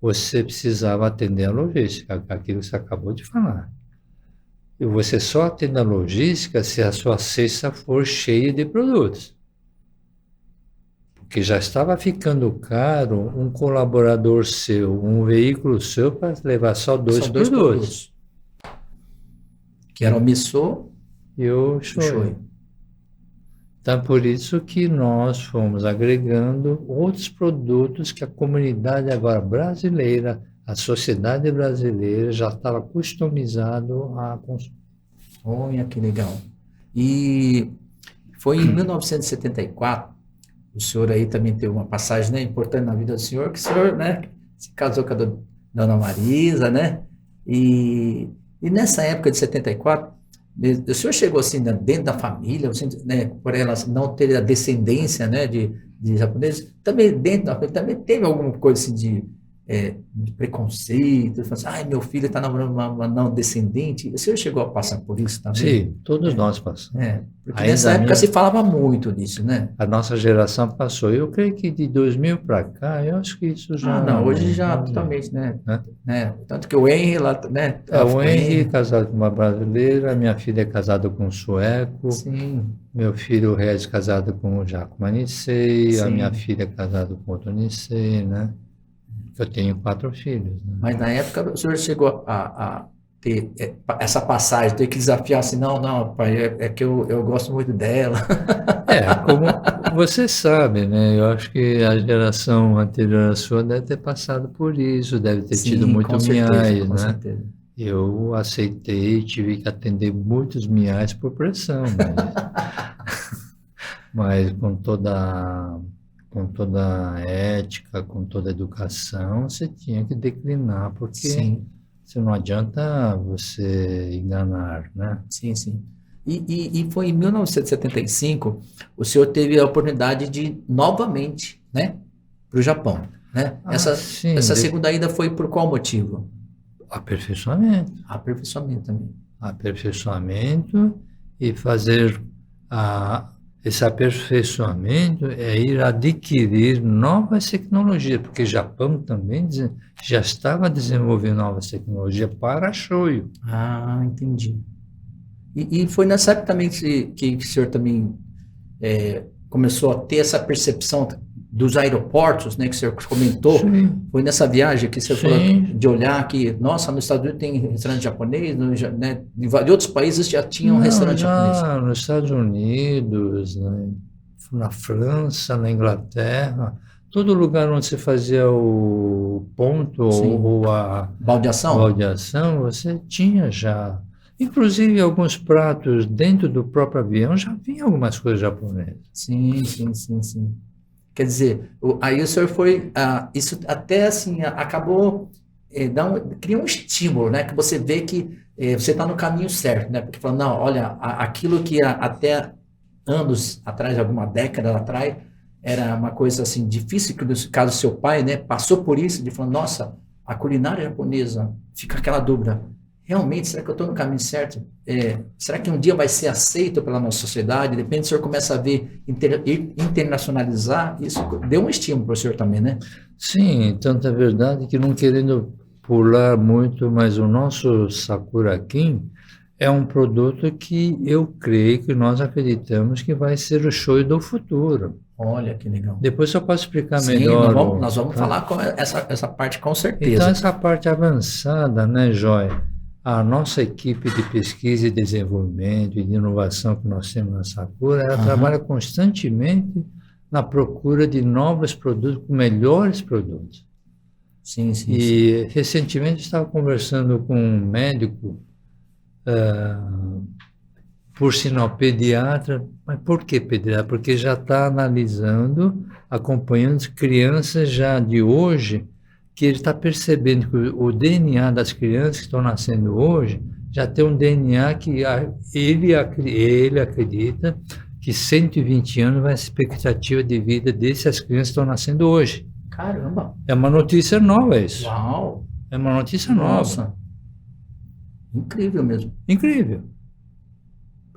B: você precisava atender a logística, aquilo que você acabou de falar. E você só atende a logística se a sua cesta for cheia de produtos. Porque já estava ficando caro um colaborador seu, um veículo seu para levar só dois produtos.
A: Que era o miso
B: e o shoyu. Então, por isso que nós fomos agregando outros produtos que a comunidade agora brasileira, a sociedade brasileira já estava customizado a consumir.
A: Olha que legal. E foi em 1974, o senhor aí também teve uma passagem, né, importante na vida do senhor, que o senhor, né, se casou com a dona Marisa, né? E nessa época de 74, o senhor chegou assim, né, dentro da família, assim, né, por ela não ter a descendência, né, de japoneses, também dentro da família, também teve alguma coisa assim de preconceito, assim, ai, meu filho está namorando uma não descendente. O senhor chegou a passar por isso também?
B: Sim, todos nós passamos.
A: Porque nessa época se falava muito disso, né?
B: A nossa geração passou. Eu creio que de 2000 para cá, eu acho que isso já...
A: não, hoje já totalmente, né? Tanto que o Henry lá, né?
B: O Henry é casado com uma brasileira, minha filha é casada com um sueco,
A: Sim.
B: Meu filho, o Regis, casado com o Giacomo Nisei, a
A: Sim.
B: minha filha é casada com outro Nisei, né? Eu tenho 4 filhos, né?
A: Mas na época o senhor chegou a ter essa passagem, ter que desafiar assim, não, pai, é que eu gosto muito dela.
B: Como você sabe, né? Eu acho que a geração anterior à sua deve ter passado por isso, deve ter tido muito
A: com certeza,
B: miais,
A: com
B: né?
A: certeza.
B: Eu aceitei, tive que atender muitos miais por pressão, mas com toda a ética, com toda a educação, você tinha que declinar, porque
A: Sim.
B: você não adianta você enganar, né?
A: Sim, sim. E foi em 1975, o senhor teve a oportunidade de ir novamente, né, para o Japão, né?
B: Sim,
A: Essa segunda ida foi por qual motivo?
B: Aperfeiçoamento.
A: Aperfeiçoamento também.
B: Aperfeiçoamento e fazer esse aperfeiçoamento é ir adquirir novas tecnologias, porque o Japão também já estava desenvolvendo novas tecnologias para shoyu.
A: Entendi. E foi nessa época também que o senhor também começou a ter essa percepção dos aeroportos, né, que o senhor comentou.
B: Sim.
A: Foi nessa viagem que o senhor
B: Sim.
A: falou de olhar que, nossa, nos Estados Unidos tem restaurante japonês, né, de outros países já tinham restaurante japonês.
B: Nos Estados Unidos, né, na França, na Inglaterra, todo lugar onde você fazia o ponto ou a baldeação, você tinha já. Inclusive, alguns pratos dentro do próprio avião já vinha algumas coisas japonesas.
A: Sim. Quer dizer, aí o senhor foi, isso até assim, acabou, cria um estímulo, né? Que você vê que você está no caminho certo, né? Porque falando, não, olha, aquilo que até anos atrás, alguma década atrás, era uma coisa assim difícil, que no caso do seu pai, né? Passou por isso, de falar, nossa, a culinária japonesa, fica aquela dúvida, realmente, será que eu estou no caminho certo? Será que um dia vai ser aceito pela nossa sociedade? De repente o senhor começa a ver, internacionalizar, isso deu um estímulo para o senhor também, né?
B: Sim, tanto é verdade que não querendo pular muito, mas o nosso Sakura Kin é um produto que eu creio que nós acreditamos que vai ser o shoyu do futuro.
A: Olha, que legal.
B: Depois eu posso explicar melhor.
A: Nós vamos falar com essa parte com certeza.
B: Então, essa parte avançada, né, Joia? A nossa equipe de pesquisa e desenvolvimento e de inovação que nós temos na Sakura, ela trabalha constantemente na procura de novos produtos, com melhores produtos.
A: Sim.
B: E recentemente estava conversando com um médico, por sinal pediatra, mas por que pediatra? Porque já está analisando, acompanhando crianças já de hoje, que ele está percebendo que o DNA das crianças que estão nascendo hoje já tem um DNA que ele acredita que 120 anos vai ser a expectativa de vida dessas crianças que estão nascendo hoje.
A: Caramba!
B: É uma notícia nova isso.
A: Uau!
B: É uma notícia nova.
A: Nossa! Incrível mesmo.
B: Incrível.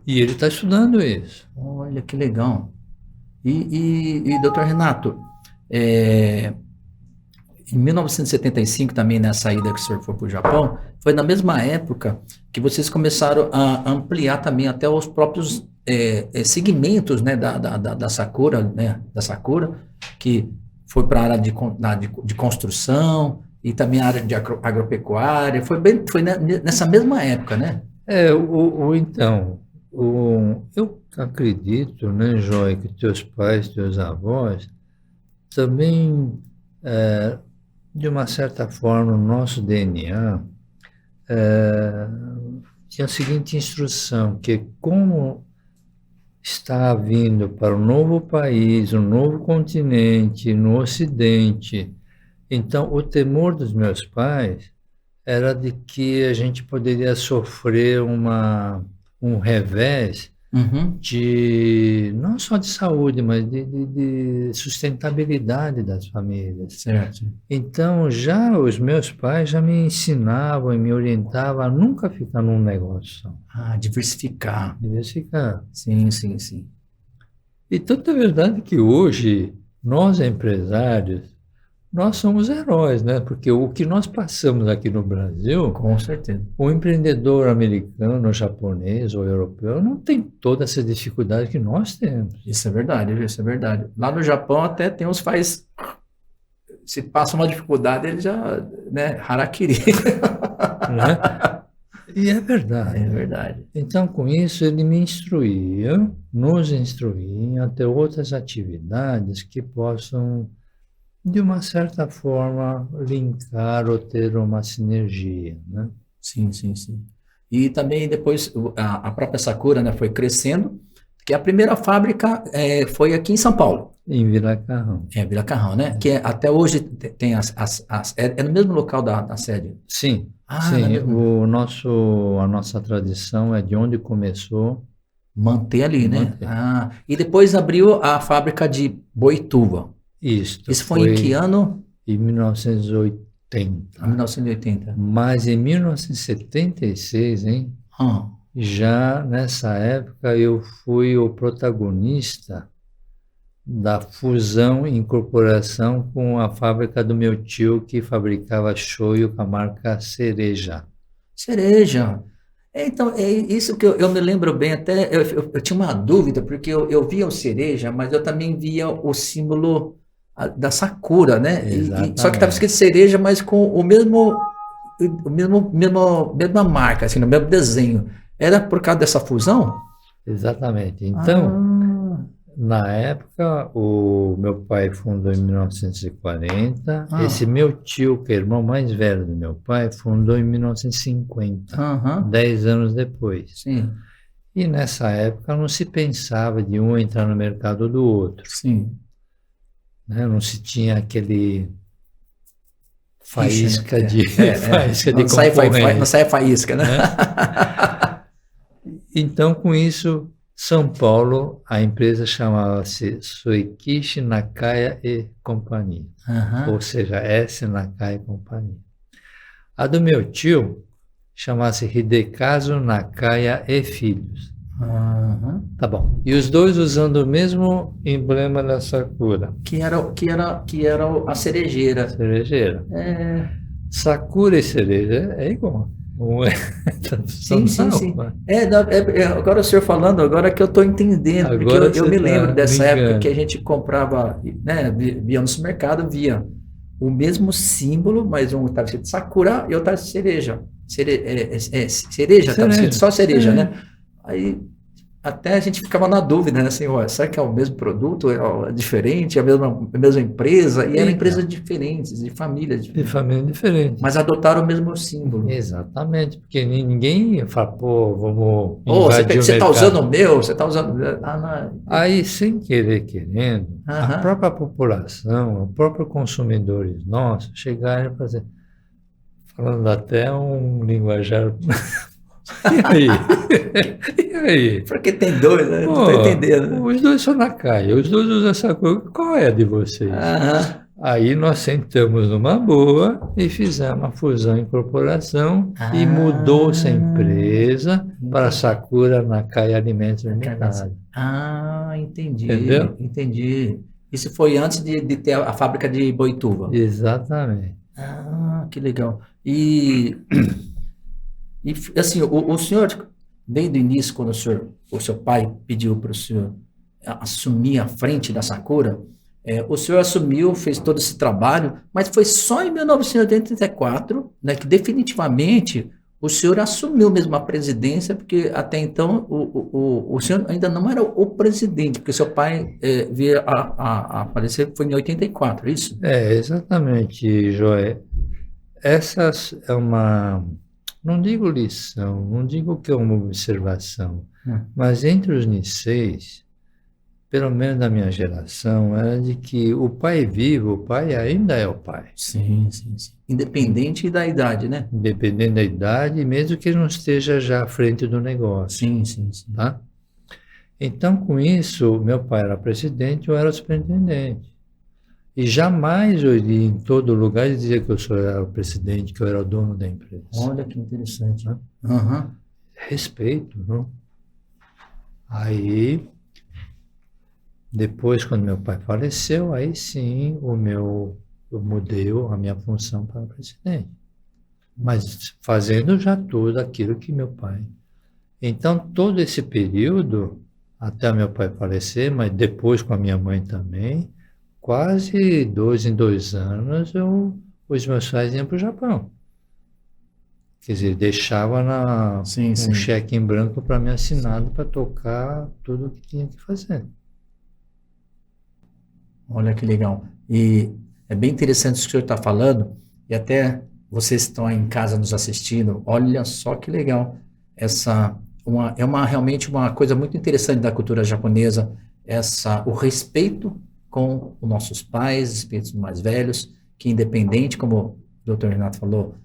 B: E ele está estudando isso.
A: Olha, que legal. E doutor Renato, em 1975, também nessa ida que o senhor foi para o Japão, foi na mesma época que vocês começaram a ampliar também até os próprios segmentos, né, da Sakura, né, que foi para a área de construção e também a área de agropecuária. Foi nessa mesma época, né?
B: Então, Eu acredito, né, Joia, que teus pais, teus avós, também, de uma certa forma, o nosso DNA tinha a seguinte instrução, que como está vindo para um novo país, um novo continente, no Ocidente, então o temor dos meus pais era de que a gente poderia sofrer um revés
A: Uhum.
B: de não só de saúde, mas de sustentabilidade das famílias.
A: Certo.
B: Então, já os meus pais já me ensinavam e me orientavam a nunca ficar num negócio só,
A: Ah, diversificar.
B: diversificar.
A: Sim, sim, sim.
B: E tanto é verdade que hoje, nós empresários, nós somos heróis, né? Porque o que nós passamos aqui no Brasil,
A: Com certeza.
B: o empreendedor americano, japonês ou europeu não tem toda essa dificuldade que nós temos,
A: Isso é verdade, isso é verdade. Lá no Japão até tem uns faz. Se passa uma dificuldade, ele já, né, harakiri.
B: né? E é
A: É
B: verdade.
A: verdade.
B: Então, com isso, ele me instruía, nos instruía a ter outras atividades que possam, de uma certa forma, linkar ou ter uma sinergia, né?
A: Sim, sim, sim. E também depois a própria Sakura, né, foi crescendo, que a primeira fábrica foi aqui em São Paulo,
B: Em Viracarrão.
A: Vila Carrão, né? Que até hoje tem é no mesmo local da sede.
B: Sim,
A: Ah, na
B: sim.
A: mesma.
B: A nossa tradição é de onde começou,
A: Manter ali, né?
B: manter.
A: Ah, e depois abriu a fábrica de Boituva.
B: Isto
A: Isso foi em que
B: foi
A: ano?
B: em
A: Em
B: 1980.
A: 1980.
B: Mas em 1976, hein?
A: Ah,
B: Já nessa época eu fui o protagonista da fusão e incorporação com a fábrica do meu tio que fabricava shoyu com a marca Cereja.
A: cereja. Então, é isso que eu me lembro bem, até eu tinha uma dúvida, porque eu via o cereja, mas eu também via o símbolo da Sakura, né? Só que estava escrito
B: Exatamente,
A: cereja, mas com mesma marca, assim, no mesmo desenho. Era por causa dessa fusão?
B: exatamente. Então,
A: Ah,
B: na época, o meu pai fundou em 1940. Esse
A: ah,
B: meu tio, que é irmão mais velho do meu pai, fundou em 1950,
A: aham,
B: 10 anos depois.
A: sim,
B: E nessa época não se pensava de um entrar no mercado do outro,
A: sim.
B: né? Não se tinha aquele
A: Rixa, né?
B: faísca de, faísca de
A: Não sai, não
B: concorrência,
A: sai faísca, né?
B: né? Então, com isso, São Paulo, a empresa chamava-se Soikishi Nakaya e Companhia, ou
A: Aham,
B: seja, S. Nakaya e Companhia. A do meu tio chamava-se Hidekazu Nakaya e Filhos.
A: aham.
B: Tá bom. E os dois usando o mesmo emblema da Sakura,
A: Que era a cerejeira.
B: cerejeira.
A: É,
B: Sakura e cereja é igual. Um é tradução
A: sim, sim,
B: não,
A: sim.
B: mas
A: Agora o senhor falando, agora que eu estou entendendo, porque
B: agora
A: eu
B: você
A: me
B: está
A: lembro dessa época que a
B: linkando.
A: gente comprava, né, via no supermercado, via o mesmo símbolo, mas um estava escrito Sakura e outro estava cereja. Cereja, estava escrito
B: Cereja,
A: só cereja, né?
B: cereja.
A: Aí até a gente ficava na dúvida, né? Assim, ué, será que é o mesmo produto? É diferente? É a mesma empresa? E eram empresas
B: Então,
A: diferentes, de famílias
B: de
A: diferentes.
B: família diferente.
A: Mas adotaram o mesmo símbolo.
B: Exatamente, porque ninguém fala, pô, vamos
A: Ô,
B: invadir o
A: você está usando o
B: mercado.
A: meu? Você está usando. Ah, não.
B: Aí, sem querer, querendo, a
A: Aham.
B: própria população, os próprios consumidores nossos chegaram a fazer, falando até um linguajar. E aí? E aí?
A: Porque tem dois, né? Não estou entendendo,
B: Pô,
A: né?
B: os dois são na caia, os dois usam essa coisa. Qual é a de vocês?
A: Aham.
B: Aí nós sentamos numa boa e fizemos a fusão e incorporação e mudou-se a
A: Ah,
B: empresa para
A: entendi.
B: Sakura Nakai Alimentos
A: Entendi.
B: Limitada.
A: Ah, entendi,
B: Entendeu?
A: entendi. Isso foi antes de ter a fábrica de Boituva.
B: Exatamente.
A: Ah, que legal. E assim, o senhor, desde o início, quando o seu pai pediu para o senhor assumir a frente da Sakura, o senhor assumiu, fez todo esse trabalho, mas foi só em 1984, né, que definitivamente o senhor assumiu mesmo a presidência, porque até então o senhor ainda não era o presidente, porque seu pai veio a falecer, foi em 84, é isso?
B: Exatamente, Joé. Essa é uma, não digo lição, não digo que é uma observação, mas entre os Niceis, pelo menos da minha geração, era de que o pai vivo, o pai ainda é o pai.
A: Sim, sim, sim. Independente da idade, né?
B: Independente da idade, mesmo que ele não esteja já à frente do negócio.
A: Sim, sim, sim.
B: Tá? Então, com isso, meu pai era presidente, eu era superintendente. E jamais eu iria em todo lugar e dizer que eu era o presidente, que eu era o dono da empresa.
A: Olha que interessante.
B: Né?
A: Uhum.
B: Respeito, não? Aí, depois, quando meu pai faleceu, aí sim eu mudei a minha função para presidente. Mas fazendo já tudo aquilo que meu pai. Então, todo esse período, até meu pai falecer, mas depois com a minha mãe também, quase 2 em 2 anos, os meus pais iam para o Japão. Quer dizer, deixava
A: Sim,
B: um
A: sim.
B: cheque em branco para mim assinado para tocar tudo o que tinha que fazer.
A: Olha que legal. E é bem interessante isso que o senhor está falando, e até vocês que estão aí em casa nos assistindo, olha só que legal. Realmente uma coisa muito interessante da cultura japonesa, o respeito com os nossos pais, espíritos mais velhos, que independente, como o doutor Renato falou,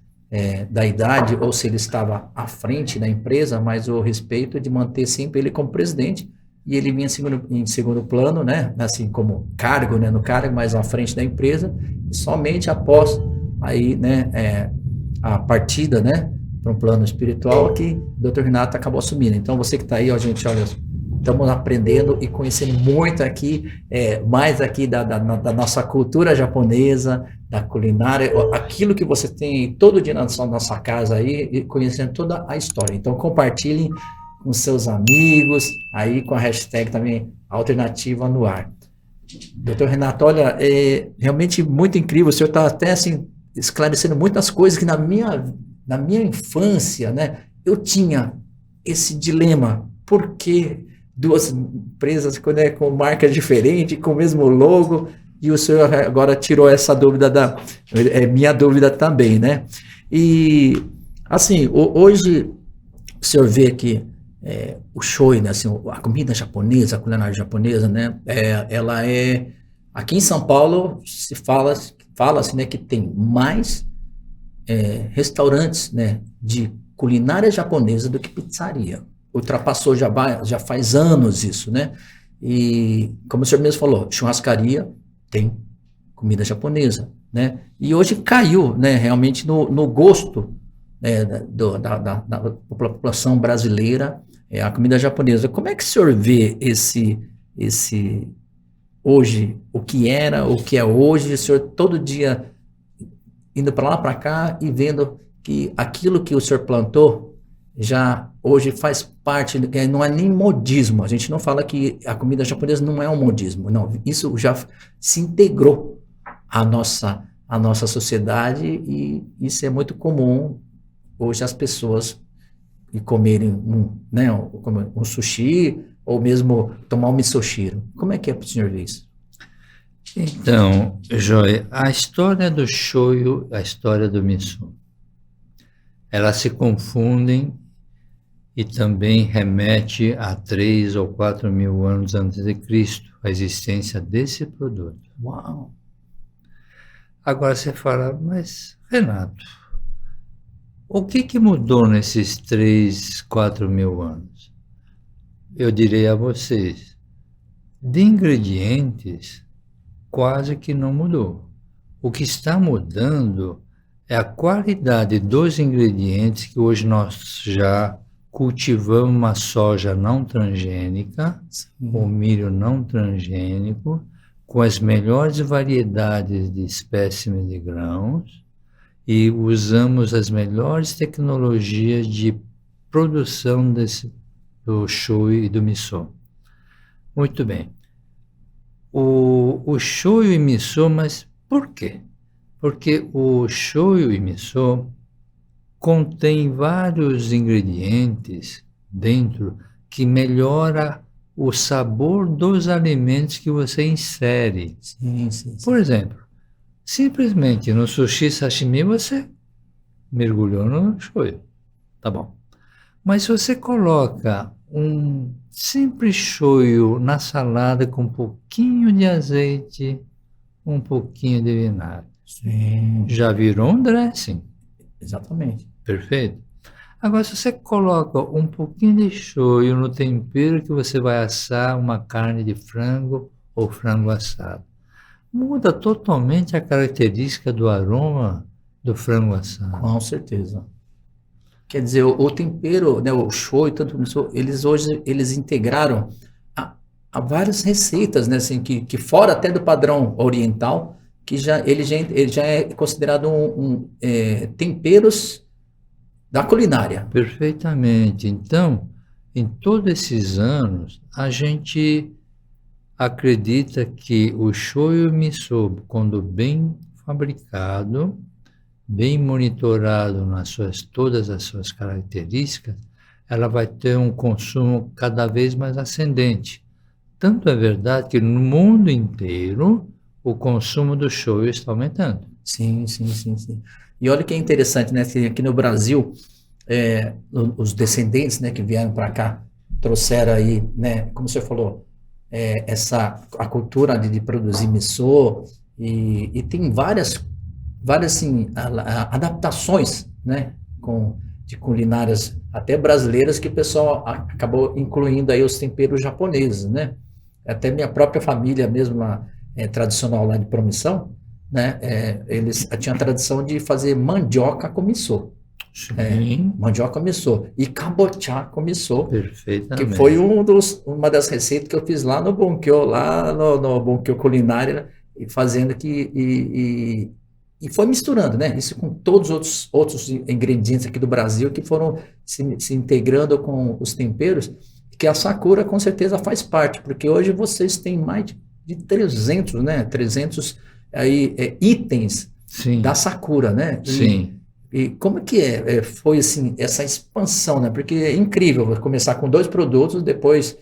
A: da idade, ou se ele estava à frente da empresa, mas o respeito de manter sempre ele como presidente, e ele vinha em segundo plano, né, assim como cargo, né, no cargo, mas à frente da empresa, e somente após aí, né, a partida, né, para um plano espiritual, que o Dr. Renato acabou assumindo. Então, você que está aí, ó, gente, olha, estamos aprendendo e conhecendo muito aqui, mais aqui da nossa cultura japonesa, da culinária, aquilo que você tem todo dia na nossa casa aí, e conhecendo toda a história. Então, compartilhem com seus amigos, aí com a hashtag também Alternativa no Ar. Doutor Renato, olha, realmente muito incrível, o senhor está até assim, esclarecendo muitas coisas que na minha infância, né, eu tinha esse dilema, por que duas empresas com marcas diferentes, com o mesmo logo, e o senhor agora tirou essa dúvida minha dúvida também, né? E, assim, hoje o senhor vê que o shoyu, né, assim, a comida japonesa, a culinária japonesa, né, ela aqui em São Paulo se fala-se, né, que tem mais restaurantes, né, de culinária japonesa do que pizzaria. Ultrapassou já faz anos isso, né? E como o senhor mesmo falou, churrascaria tem comida japonesa, né? E hoje caiu, né, realmente no gosto, né, da população brasileira, a comida japonesa. Como é que o senhor vê esse hoje, o que era, o que é hoje, o senhor todo dia indo para lá, para cá e vendo que aquilo que o senhor plantou já hoje faz parte, não é nem modismo, a gente não fala que a comida japonesa não é um modismo, não, isso já se integrou à nossa sociedade e isso é muito comum hoje as pessoas comerem um sushi ou mesmo tomar um misoshiro. Como é que é para o senhor ver isso?
B: Então, Joia, a história do shoyu, a história do miso, elas se confundem e também remete a 3 ou 4 mil anos antes de Cristo, a existência desse produto.
A: Uau!
B: Agora você fala, mas Renato, o que mudou nesses 3, 4 mil anos? Eu direi a vocês, de ingredientes, quase que não mudou. O que está mudando é a qualidade dos ingredientes que hoje nós já cultivamos uma soja não transgênica, o milho não transgênico, com as melhores variedades de espécimes de grãos e usamos as melhores tecnologias de produção do shoyu e do miso. Muito bem. O shoyu e miso, mas por quê? Porque o shoyu e miso contém vários ingredientes dentro que melhora o sabor dos alimentos que você insere.
A: Sim, sim, sim.
B: Por exemplo, simplesmente no sushi sashimi você mergulhou no shoyu, tá bom. Mas se você coloca um simples shoyu na salada com um pouquinho de azeite, um pouquinho de vinagre,
A: Sim,
B: já virou um dressing,
A: exatamente.
B: perfeito? Agora, se você coloca um pouquinho de shoyu no tempero que você vai assar uma carne de frango ou frango assado, muda totalmente a característica do aroma do frango assado.
A: Com certeza. Quer dizer, o tempero, né, o show e tanto isso, eles hoje eles integraram a várias receitas, né, assim, que fora até do padrão oriental, que ele já é considerado temperos da culinária.
B: Perfeitamente. Então, em todos esses anos, a gente acredita que o shoyu miso, quando bem fabricado, bem monitorado todas as suas características, ela vai ter um consumo cada vez mais ascendente. Tanto é verdade que no mundo inteiro o consumo do shoyu está aumentando.
A: Sim, sim, sim, sim. E olha que é interessante, né? Que aqui no Brasil, os descendentes, né, que vieram para cá trouxeram aí, né, como você falou, a cultura de produzir miso e tem várias assim, adaptações, né, de culinárias até brasileiras que o pessoal acabou incluindo aí os temperos japoneses, né? Até minha própria família mesmo, tradicional lá de Promissão, né, eles tinham a tradição de fazer mandioca com miso.
B: Sim,
A: Mandioca miso e cabotiá com miso, que
B: perfeitamente.
A: foi uma das receitas que eu fiz lá no Bunkyo, lá no Bunkyo Culinária, e fazendo e foi misturando, né? Isso com todos os outros ingredientes aqui do Brasil que foram se integrando com os temperos, que a Sakura com certeza faz parte, porque hoje vocês têm mais de 300, né? 300 aí, itens
B: Sim,
A: da Sakura, né?
B: sim.
A: E como que foi assim, essa expansão, né? Porque é incrível começar com 2 produtos, depois,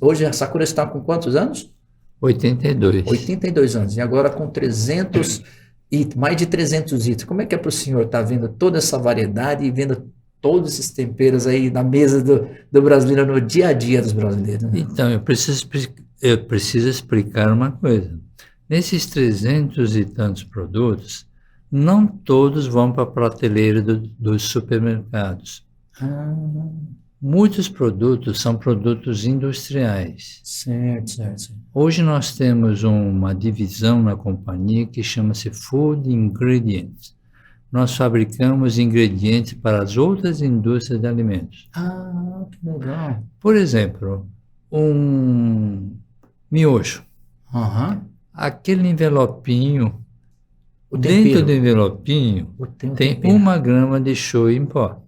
A: hoje a Sakura está com quantos anos?
B: 82.
A: 82 anos, e agora com 300 itens, mais de 300 itens. Como é que é para o senhor estar vendo toda essa variedade e vendo todos esses temperos aí na mesa do brasileiro, no dia a dia dos brasileiros, né?
B: Então, eu preciso explicar uma coisa. Nesses 300 e tantos produtos, não todos vão para a prateleira dos supermercados.
A: Ah,
B: Muitos produtos são produtos industriais.
A: certo, certo, certo.
B: Hoje nós temos uma divisão na companhia que chama-se Food Ingredients. Nós fabricamos ingredientes para as outras indústrias de alimentos.
A: Ah, que legal.
B: Por exemplo, um miojo.
A: Aham.
B: Aquele envelopinho,
A: O
B: dentro do
A: tempero.
B: envelopinho,
A: Tem um
B: tem
A: tempero.
B: 1 grama de shoyu em pó.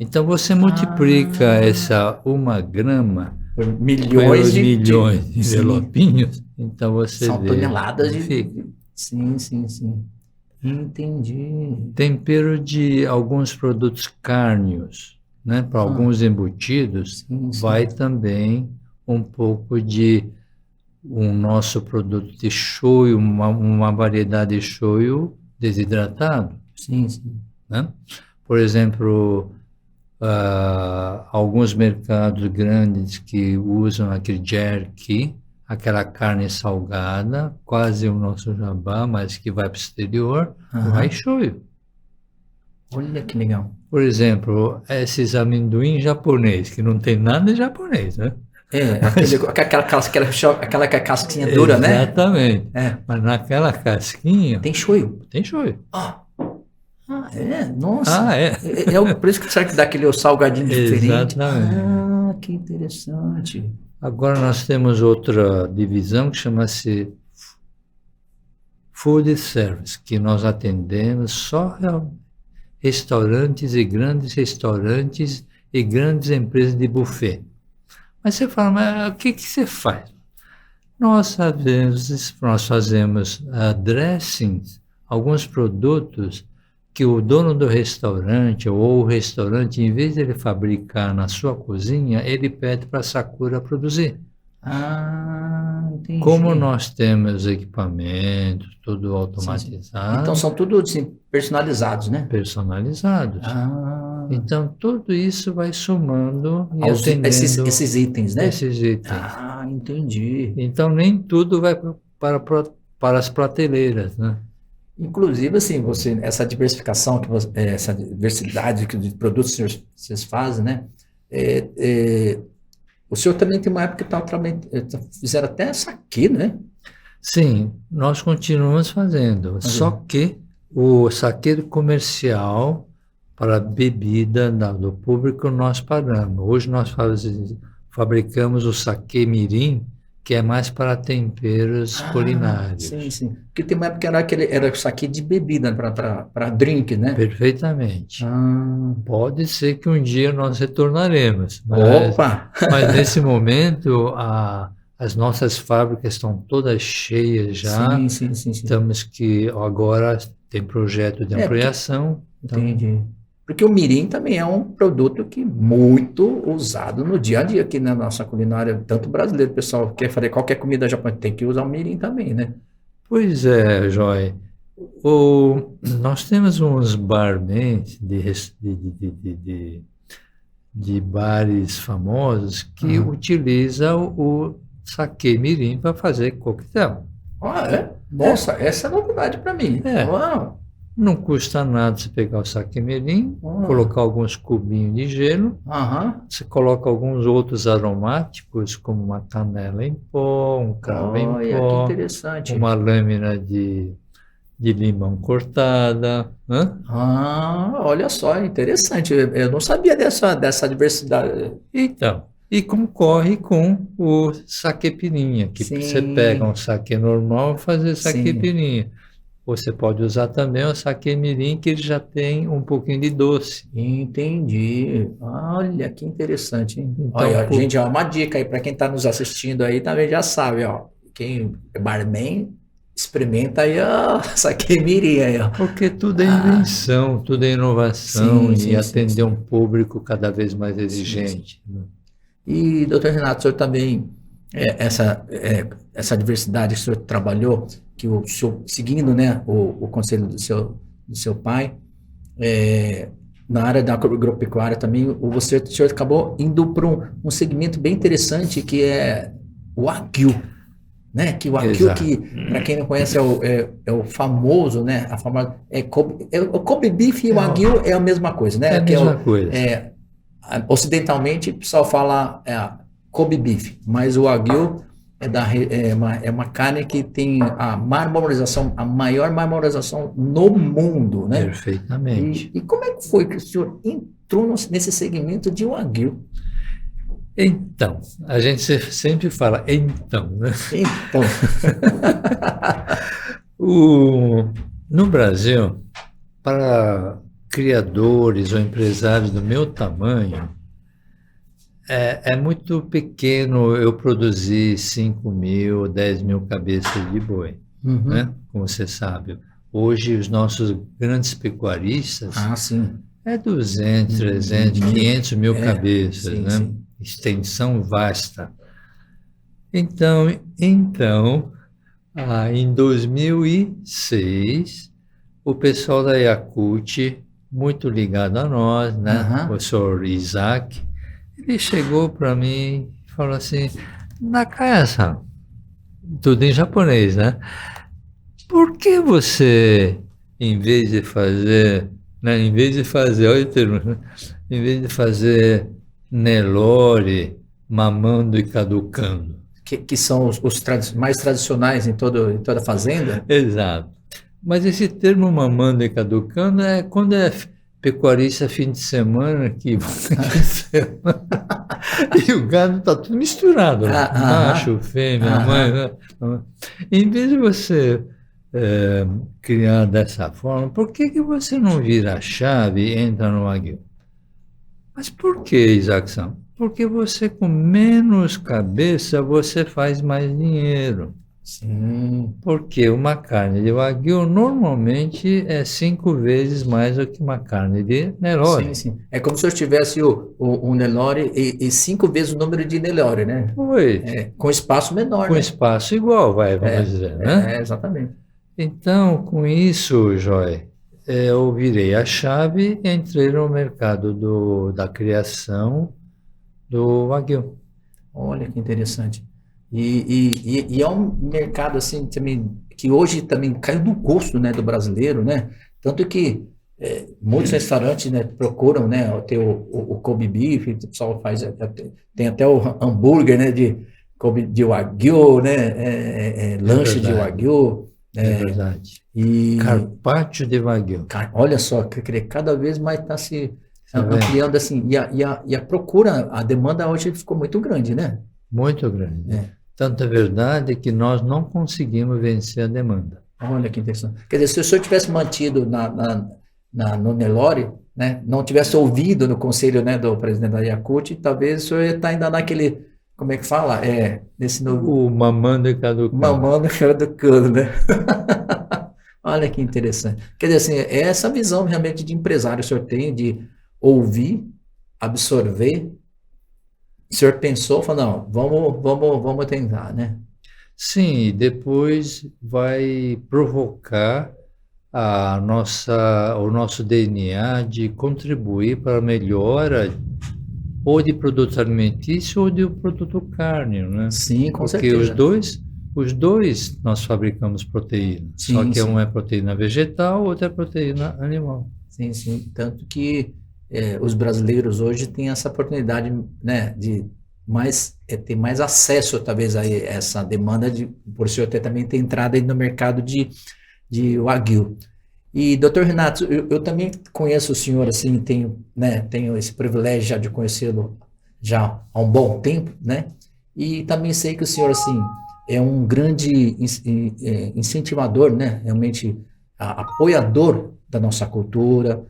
B: Então você multiplica essa 1 grama
A: Por
B: pelos
A: milhões
B: milhões de
A: sim,
B: envelopinhos, então você
A: são
B: vê
A: toneladas
B: como
A: de.
B: fica.
A: Sim, sim, sim. Entendi.
B: Tempero de alguns produtos cárneos, né? Para alguns embutidos,
A: Sim, sim.
B: vai também um pouco de nosso produto de shoyu, uma variedade de shoyu desidratado,
A: Sim, sim.
B: né? Por exemplo, alguns mercados grandes que usam aquele jerky, aquela carne salgada, quase o nosso jabá, mas que vai para o exterior,
A: Aham.
B: vai shoyu.
A: Olha que legal.
B: Por exemplo, esses amendoim japonês, que não tem nada de japonês, né?
A: Aquela casquinha dura, né?
B: Exatamente.
A: É.
B: Mas naquela casquinha
A: Tem shoyu.
B: tem shoyu.
A: Nossa.
B: Ah, é.
A: Por isso que será que dá aquele salgadinho diferente?
B: Exatamente.
A: Que interessante.
B: Agora nós temos outra divisão que chama-se Food Service, que nós atendemos só restaurantes e grandes empresas de buffet. Mas você fala, mas o que você faz? Nós fazemos dressings, alguns produtos que o dono do restaurante ou o restaurante, em vez de ele fabricar na sua cozinha, ele pede para a Sakura produzir.
A: Ah, entendi.
B: Como nós temos equipamentos, tudo
A: Sim, sim.
B: automatizado,
A: Então são tudo assim, personalizados, né?
B: personalizados.
A: Ah,
B: Então, tudo isso vai somando e
A: esses,
B: atendendo
A: esses itens, né?
B: esses itens.
A: Ah, entendi.
B: Então, nem tudo vai para as prateleiras, né?
A: Inclusive, assim, você, essa diversificação, essa diversidade de produtos que vocês fazem, né? É, é, o senhor também tem uma época que fizeram até saquê, né?
B: Sim, nós continuamos fazendo, só que o saquê comercial para bebida do público nós paramos. Hoje nós fabricamos o saquê mirim, que é mais para temperos culinários.
A: Sim, sim. Porque tem uma época que era saquê de bebida para drink, né?
B: Perfeitamente.
A: Ah,
B: Pode ser que um dia nós retornaremos,
A: opa!
B: mas nesse momento as nossas fábricas estão todas cheias já.
A: Sim.
B: Estamos que agora tem projeto de ampliação.
A: Entendi. Porque o mirim também é um produto que muito usado no dia a dia aqui na nossa culinária, tanto brasileiro, o pessoal quer fazer qualquer comida japonesa, tem que usar o mirim também, né?
B: Pois é, Joy. Nós temos uns barmen de bares famosos que utilizam o saquê mirim para fazer coquetel.
A: Ah, é? Nossa, essa é novidade para mim. Uau.
B: Não custa nada você pegar o saquê mirim, colocar alguns cubinhos de gelo, você coloca alguns outros aromáticos, como uma canela em pó, um cravo em
A: Que
B: pó,
A: interessante.
B: uma lâmina de limão cortada.
A: Olha só, interessante. Eu não sabia dessa diversidade.
B: Então, e concorre com o saquê pirinha, que você pega um saquê normal e fazer saquê pirinha. Você pode usar também o saquê mirim, que ele já tem um pouquinho de doce.
A: Entendi. Olha, que interessante, hein?
B: Então,
A: olha, gente, ó, uma dica aí para quem está nos assistindo aí, também já sabe, ó. Quem é barman, experimenta aí, ó, saquê mirim aí, ó.
B: Porque tudo é invenção, tudo é inovação e atender um público cada vez mais exigente.
A: E, doutor Renato, o senhor também, essa diversidade que o senhor trabalhou, que o senhor, seguindo, né, o conselho do seu pai, na área da agropecuária também, o senhor acabou indo para um segmento bem interessante, que é o Wagyu, né? Que o Wagyu, que, para quem não conhece, é o famoso, né? O Kobe Beef e o Wagyu é a mesma coisa, né?
B: É a mesma coisa.
A: Ocidentalmente, o pessoal fala Kobe Beef, mas o Wagyu é uma carne que tem a maior marmorização no mundo, né?
B: Perfeitamente.
A: E como é que foi que o senhor entrou nesse segmento de Wagyu?
B: Então, a gente sempre fala então, né?
A: Então.
B: No Brasil, para criadores ou empresários do meu tamanho, é muito pequeno eu produzir 5.000, 10.000 cabeças de boi, né? Como você sabe. Hoje, os nossos grandes pecuaristas é 200, 300, 500 mil cabeças, né? Sim. Extensão vasta. Então, em 2006, o pessoal da Yakult, muito ligado a nós, né? O senhor Isaac, ele chegou para mim e falou assim: Nakaya-san, tudo em japonês, né? Por que você, em vez de fazer, olha o termo, né? Em vez de fazer Nelore, mamando e caducando?
A: Que são os mais tradicionais em toda fazenda?
B: Exato. Mas esse termo mamando e caducando é quando é pecuarista fim de semana, e o gado está tudo misturado, macho, fêmea, mãe. Em vez de você criar dessa forma, por que você não vira a chave e entra no Wagyu? Mas por que, Isaacson? Porque você, com menos cabeça, você faz mais dinheiro.
A: Sim.
B: Porque uma carne de Wagyu normalmente é 5 vezes mais do que uma carne de
A: Sim,
B: Nelore.
A: sim. É como se eu tivesse o Nelore e 5 vezes o número de Nelore, né?
B: Pois,
A: Com espaço menor,
B: com
A: né?
B: espaço igual, vamos
A: É,
B: dizer, né?
A: exatamente.
B: Então, com isso, Joy, eu virei a chave e entrei no mercado da criação do Wagyu.
A: Olha que interessante. E é um mercado assim também que hoje também caiu no gosto, né, do brasileiro, né? Tanto que muitos restaurantes, né, procuram, né, ter o Kobe beef, o pessoal faz tem até o hambúrguer, né, de Kobe de Wagyu, né,
B: É
A: lanche de
B: verdade,
A: Wagyu,
B: é verdade.
A: e
B: Carpaccio de Wagyu,
A: olha só, que cada vez mais está se
B: tá vendo?
A: ampliando assim, e a procura, a demanda hoje ficou muito grande, né?
B: Muito grande.
A: É.
B: Tanto é verdade que nós não conseguimos vencer a demanda.
A: Olha que interessante. Quer dizer, se o senhor tivesse mantido no Nelore, né, não tivesse ouvido no conselho, né, do presidente da Yakult, talvez o senhor ia estar ainda naquele, como é que fala? Nesse no,
B: O mamando e caducando.
A: mamando fora do cano, né? Olha que interessante. Quer dizer, assim, é essa visão realmente de empresário que o senhor tem de ouvir, absorver. O senhor pensou, falou, não, vamos tentar, né?
B: Sim, e depois vai provocar o nosso DNA de contribuir para a melhora ou de produto alimentício ou de produto carne, né?
A: Sim, com
B: Porque
A: certeza.
B: os dois nós fabricamos proteína, só
A: Sim,
B: que um
A: sim.
B: é proteína vegetal, outro é proteína animal.
A: Sim, sim. Tanto que os brasileiros hoje têm essa oportunidade, né, de ter mais acesso, talvez, a essa demanda, por o senhor também ter entrado aí no mercado de Wagyu. E, doutor Renato, eu também conheço o senhor, assim, tenho esse privilégio já de conhecê-lo já há um bom tempo, né? E também sei que o senhor, assim, é um grande incentivador, né? Realmente apoiador da nossa cultura,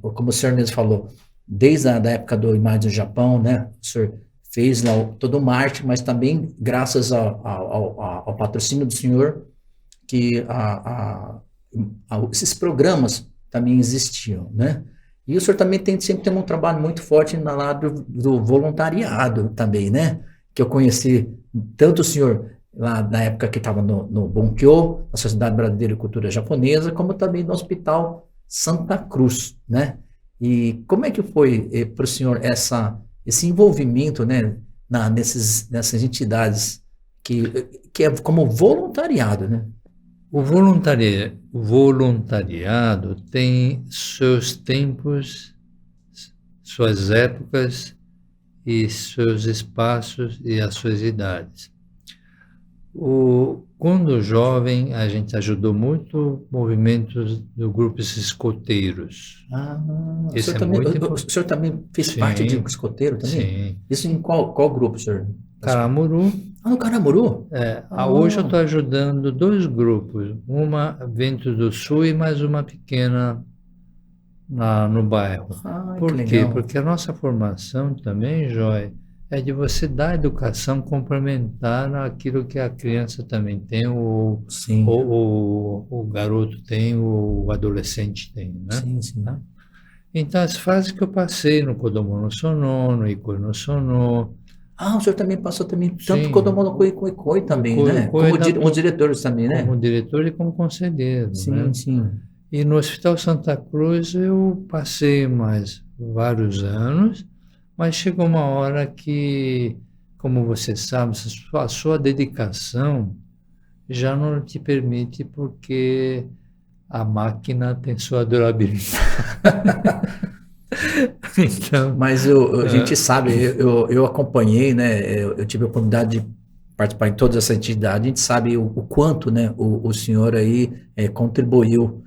A: como o senhor mesmo falou, desde a da época do Imagem do Japão, né? O senhor fez lá todo o marketing, mas também graças ao patrocínio do senhor, que esses programas também existiam, né? E o senhor também sempre tem um trabalho muito forte na lado do voluntariado também, né? Que eu conheci tanto o senhor lá na época que estava no Bunkyo, na Sociedade Brasileira de Cultura Japonesa, como também no Hospital Santa Cruz, né? E como é que foi para o senhor esse envolvimento, né, nessas entidades que é como voluntariado, né?
B: O voluntariado tem seus tempos, suas épocas e seus espaços e as suas idades. Quando jovem, a gente ajudou muito movimentos do grupos escoteiros. Isso é muito
A: O
B: importante.
A: senhor também fez parte de um
B: Sim,
A: escoteiro também?
B: sim.
A: Isso em qual grupo, senhor?
B: Caramuru.
A: No Caramuru?
B: Hoje eu
A: Ah,
B: estou ajudando dois grupos, uma Ventos do Sul e mais uma pequena no bairro.
A: que
B: Por quê?
A: legal.
B: Porque a nossa formação também, Joy, é de você dar educação complementar àquilo que a criança também tem,
A: Sim,
B: o garoto tem, o adolescente tem, né?
A: sim, sim.
B: Tá? Então, as fases que eu passei no Kodomo no Sono, no Ikoi no Sono,
A: O senhor também passou também tanto
B: sim,
A: Kodomo no Koikoi também,
B: o
A: né?
B: Ikoi
A: Os diretores também,
B: como
A: né?
B: diretor e como conselheiro,
A: Sim,
B: né?
A: sim.
B: E no Hospital Santa Cruz eu passei mais vários anos, mas chegou uma hora que, como você sabe, a sua dedicação já não te permite porque a máquina tem sua durabilidade. Então,
A: Mas a gente sabe, eu acompanhei, né? Eu tive a oportunidade de participar em todas essas entidades, a gente sabe o quanto, né, o senhor aí contribuiu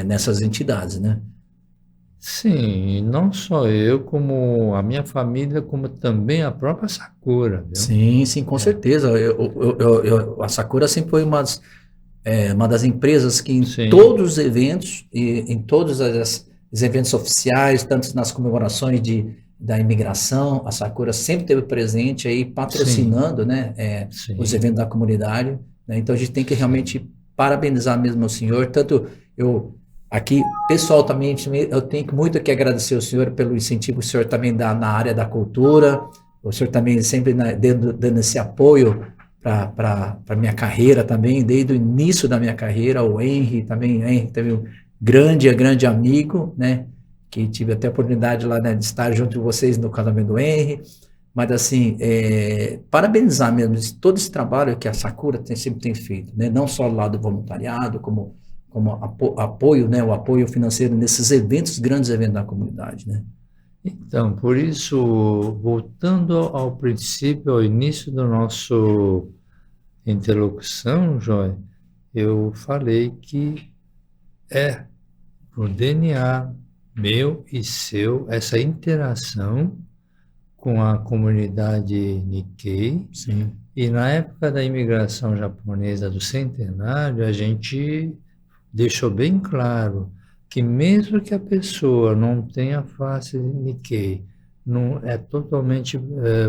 A: nessas entidades, né?
B: sim, não só eu, como a minha família, como também a própria Sakura, viu?
A: Sim, sim, com certeza. A Sakura sempre foi uma das empresas que em
B: Sim,
A: todos os eventos, e em todos os eventos oficiais, tanto nas comemorações da imigração, a Sakura sempre esteve presente aí
B: sim,
A: patrocinando, né, os
B: sim.
A: eventos da comunidade. né? Então a gente tem que realmente parabenizar mesmo o senhor, tanto eu aqui, pessoal também, eu tenho muito que agradecer ao senhor pelo incentivo que o senhor também dá na área da cultura, o senhor também sempre dando esse apoio para a minha carreira também, desde o início da minha carreira, o Henry teve um grande amigo, né, que tive até a oportunidade lá, né, de estar junto de vocês no casamento do Henry, mas assim, parabenizar mesmo todo esse trabalho que a Sakura sempre tem feito, né, não só lá do voluntariado, como apoio, né, o apoio financeiro nesses eventos, grandes eventos da comunidade, né.
B: Então, por isso, voltando ao princípio, ao início do nosso interlocução, Joy, eu falei que é o DNA meu e seu, essa interação com a comunidade Nikkei.
A: Sim.
B: E na época da imigração japonesa do centenário, a gente deixou bem claro que mesmo que a pessoa não tenha face Nikkei, não é totalmente,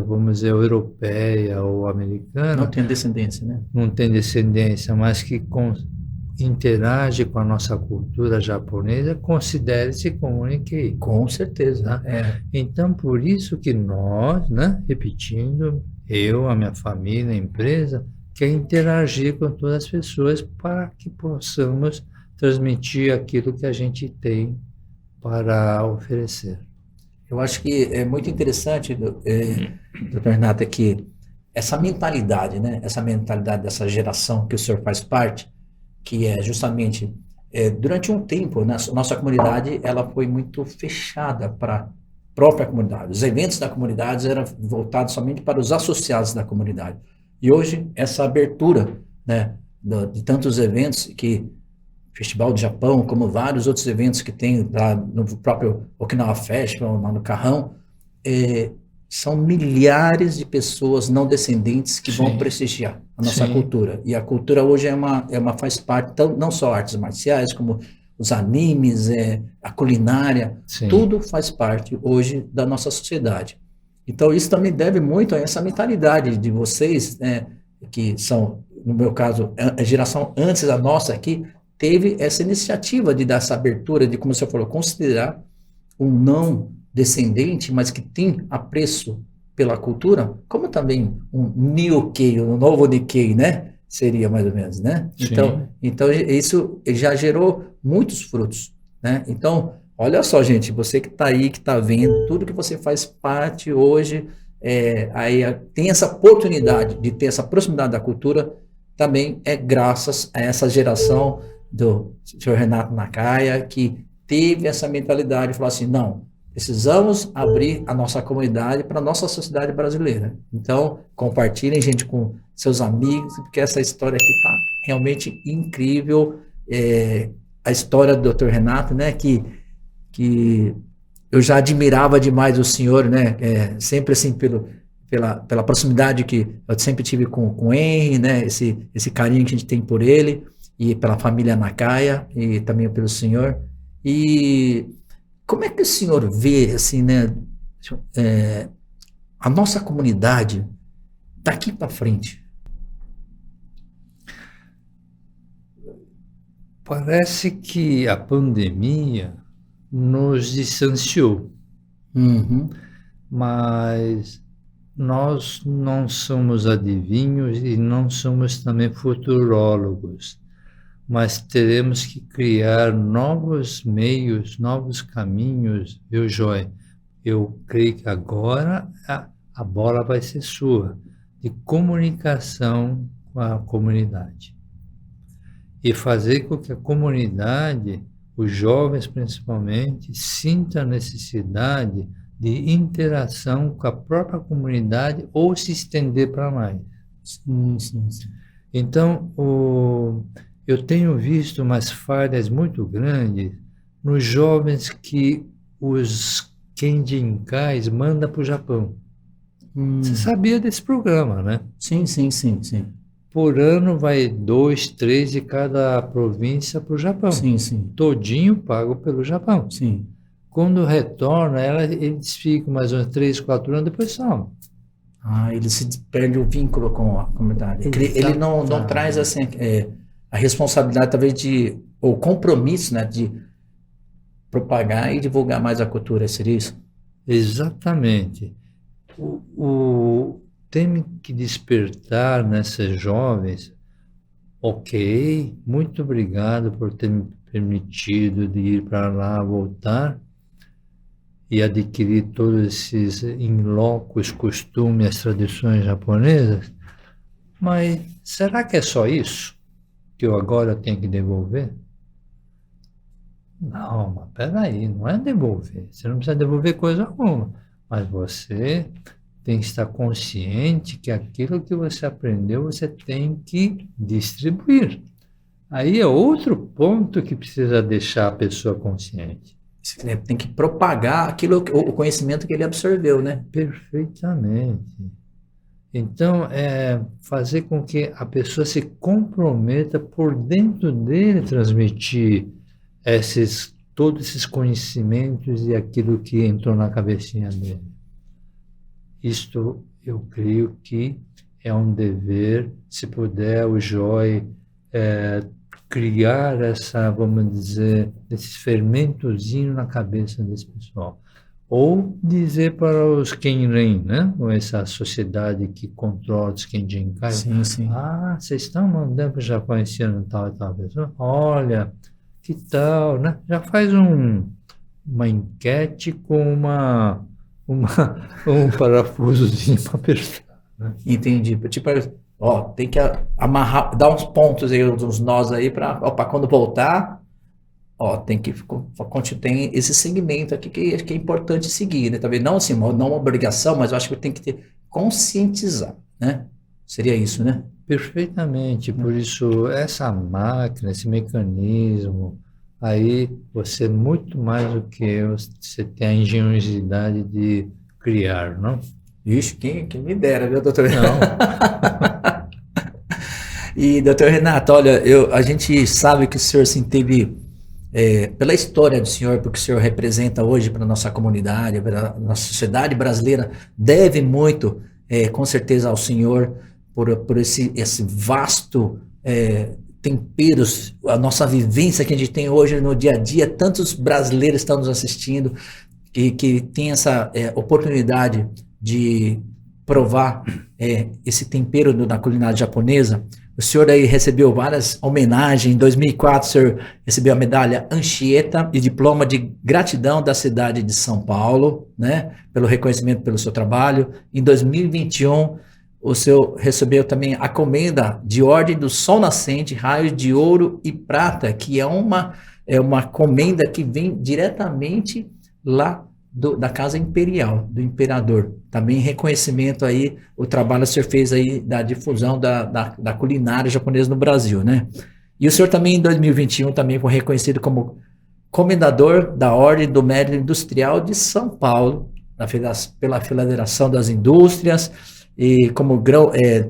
B: vamos dizer, europeia ou americana.
A: Não tem descendência, né?
B: Não tem descendência, mas que interage com a nossa cultura japonesa, considere-se como Nikkei.
A: Com certeza.
B: Tá? Então, por isso que nós, né, repetindo, eu, a minha família, a empresa, quer interagir com todas as pessoas para que possamos transmitir aquilo que a gente tem para oferecer.
A: Eu acho que é muito interessante, doutor Renato, que essa mentalidade, né? Essa mentalidade dessa geração que o senhor faz parte, que é justamente, durante um tempo, né, nossa comunidade ela foi muito fechada para a própria comunidade. Os eventos da comunidade eram voltados somente para os associados da comunidade. E hoje, essa abertura, né, de tantos eventos que Festival do Japão, como vários outros eventos que tem lá no próprio Okinawa Festival, lá no Carrão, são milhares de pessoas não descendentes que vão prestigiar a nossa cultura. E a cultura hoje faz parte, não só artes marciais, como os animes, a culinária, tudo faz parte hoje da nossa sociedade. Então isso também deve muito a essa mentalidade de vocês, né, que são, no meu caso, a geração antes da nossa aqui, teve essa iniciativa de dar essa abertura, de, como o senhor falou, considerar um não descendente, mas que tem apreço pela cultura, como também um Nikkei, um novo Nikkei, né? Seria mais ou menos, né? Então isso já gerou muitos frutos, né? Então, olha só, gente, você que está aí, que está vendo, tudo que você faz parte hoje, aí tem essa oportunidade de ter essa proximidade da cultura, também é graças a essa geração do senhor Renato Nakaya, que teve essa mentalidade e falou assim, não, precisamos abrir a nossa comunidade para a nossa sociedade brasileira. Então, compartilhem, gente, com seus amigos, porque essa história aqui está realmente incrível. A história do Dr. Renato, né, que eu já admirava demais o senhor, né, sempre assim, pela proximidade que eu sempre tive com o Henry, né, esse carinho que a gente tem por ele, e pela família Nakaya, e também pelo senhor. E como é que o senhor vê, assim, né, a nossa comunidade daqui para frente?
B: Parece que a pandemia nos distanciou, mas nós não somos adivinhos e não somos também futurólogos, mas teremos que criar novos meios, novos caminhos, viu, Joy? Eu creio que agora a bola vai ser sua, de comunicação com a comunidade. E fazer com que a comunidade, os jovens principalmente, sintam a necessidade de interação com a própria comunidade ou se estender para mais.
A: Sim.
B: Então, eu tenho visto umas falhas muito grandes nos jovens que os Kenjinkais mandam para o Japão. Você sabia desse programa, né?
A: Sim.
B: Por ano vai 2, 3 de cada província para o Japão.
A: Sim.
B: Todinho pago pelo Japão.
A: Sim.
B: Quando retorna, eles ficam mais uns 3, 4 anos, depois somem.
A: Ele se perde o vínculo com a comunidade. Ele não traz assim, a responsabilidade, talvez, ou compromisso, né, de propagar e divulgar mais a cultura, seria isso?
B: Exatamente. Tem que despertar nessas jovens. Ok, muito obrigado por ter me permitido de ir para lá, voltar e adquirir todos esses in loco, os costumes, as tradições japonesas. Mas será que é só isso que eu agora tenho que devolver? Não, mas peraí, não é devolver. Você não precisa devolver coisa alguma, mas você tem que estar consciente que aquilo que você aprendeu você tem que distribuir. Aí é outro ponto que precisa deixar a pessoa consciente.
A: Você tem que propagar o conhecimento que ele absorveu, né?
B: Perfeitamente. Então, fazer com que a pessoa se comprometa por dentro dele transmitir todos esses conhecimentos e aquilo que entrou na cabecinha dele. Isto, eu creio que é um dever, se puder, o JOI criar vamos dizer, esses fermentozinhos na cabeça desse pessoal. Ou dizer para os Kenren, né? Ou essa sociedade que controla os Kenjinkai.
A: Sim, sim.
B: Vocês estão mandando para o Japão esse ano tal e tal pessoa? Olha, que tal, né? Já faz uma enquete com um parafusozinho para apertar. Né?
A: Entendi. Tipo, tem que amarrar, dar uns pontos aí, uns nós aí para quando voltar, tem esse segmento aqui que é importante seguir, né? Talvez não assim, não uma obrigação, mas eu acho que tem que conscientizar, né? Seria isso, né?
B: Perfeitamente. Por isso, essa máquina, esse mecanismo, aí você, muito mais do que eu, você tem a engenhosidade de criar, não?
A: Ixi, quem me dera, viu, doutor?
B: Não.
A: E, doutor Renato, olha, a gente sabe que o senhor assim, teve, pela história do senhor, porque o senhor representa hoje para a nossa comunidade, para a nossa sociedade brasileira, deve muito, com certeza, ao senhor, por esse vasto temperos, a nossa vivência que a gente tem hoje no dia a dia. Tantos brasileiros estão nos assistindo que tem essa oportunidade de provar esse tempero da culinária japonesa. O senhor aí recebeu várias homenagens. Em 2004, o senhor recebeu a medalha Anchieta e diploma de gratidão da cidade de São Paulo, né, pelo reconhecimento pelo seu trabalho. Em 2021, o senhor recebeu também a comenda de Ordem do Sol Nascente, raios de ouro e prata, que é uma comenda que vem diretamente lá da Casa Imperial, do Imperador. Também reconhecimento aí, o trabalho que o senhor fez aí da difusão da culinária japonesa no Brasil, né? E o senhor também, em 2021, também foi reconhecido como comendador da Ordem do Mérito Industrial de São Paulo, pela Federação das Indústrias, e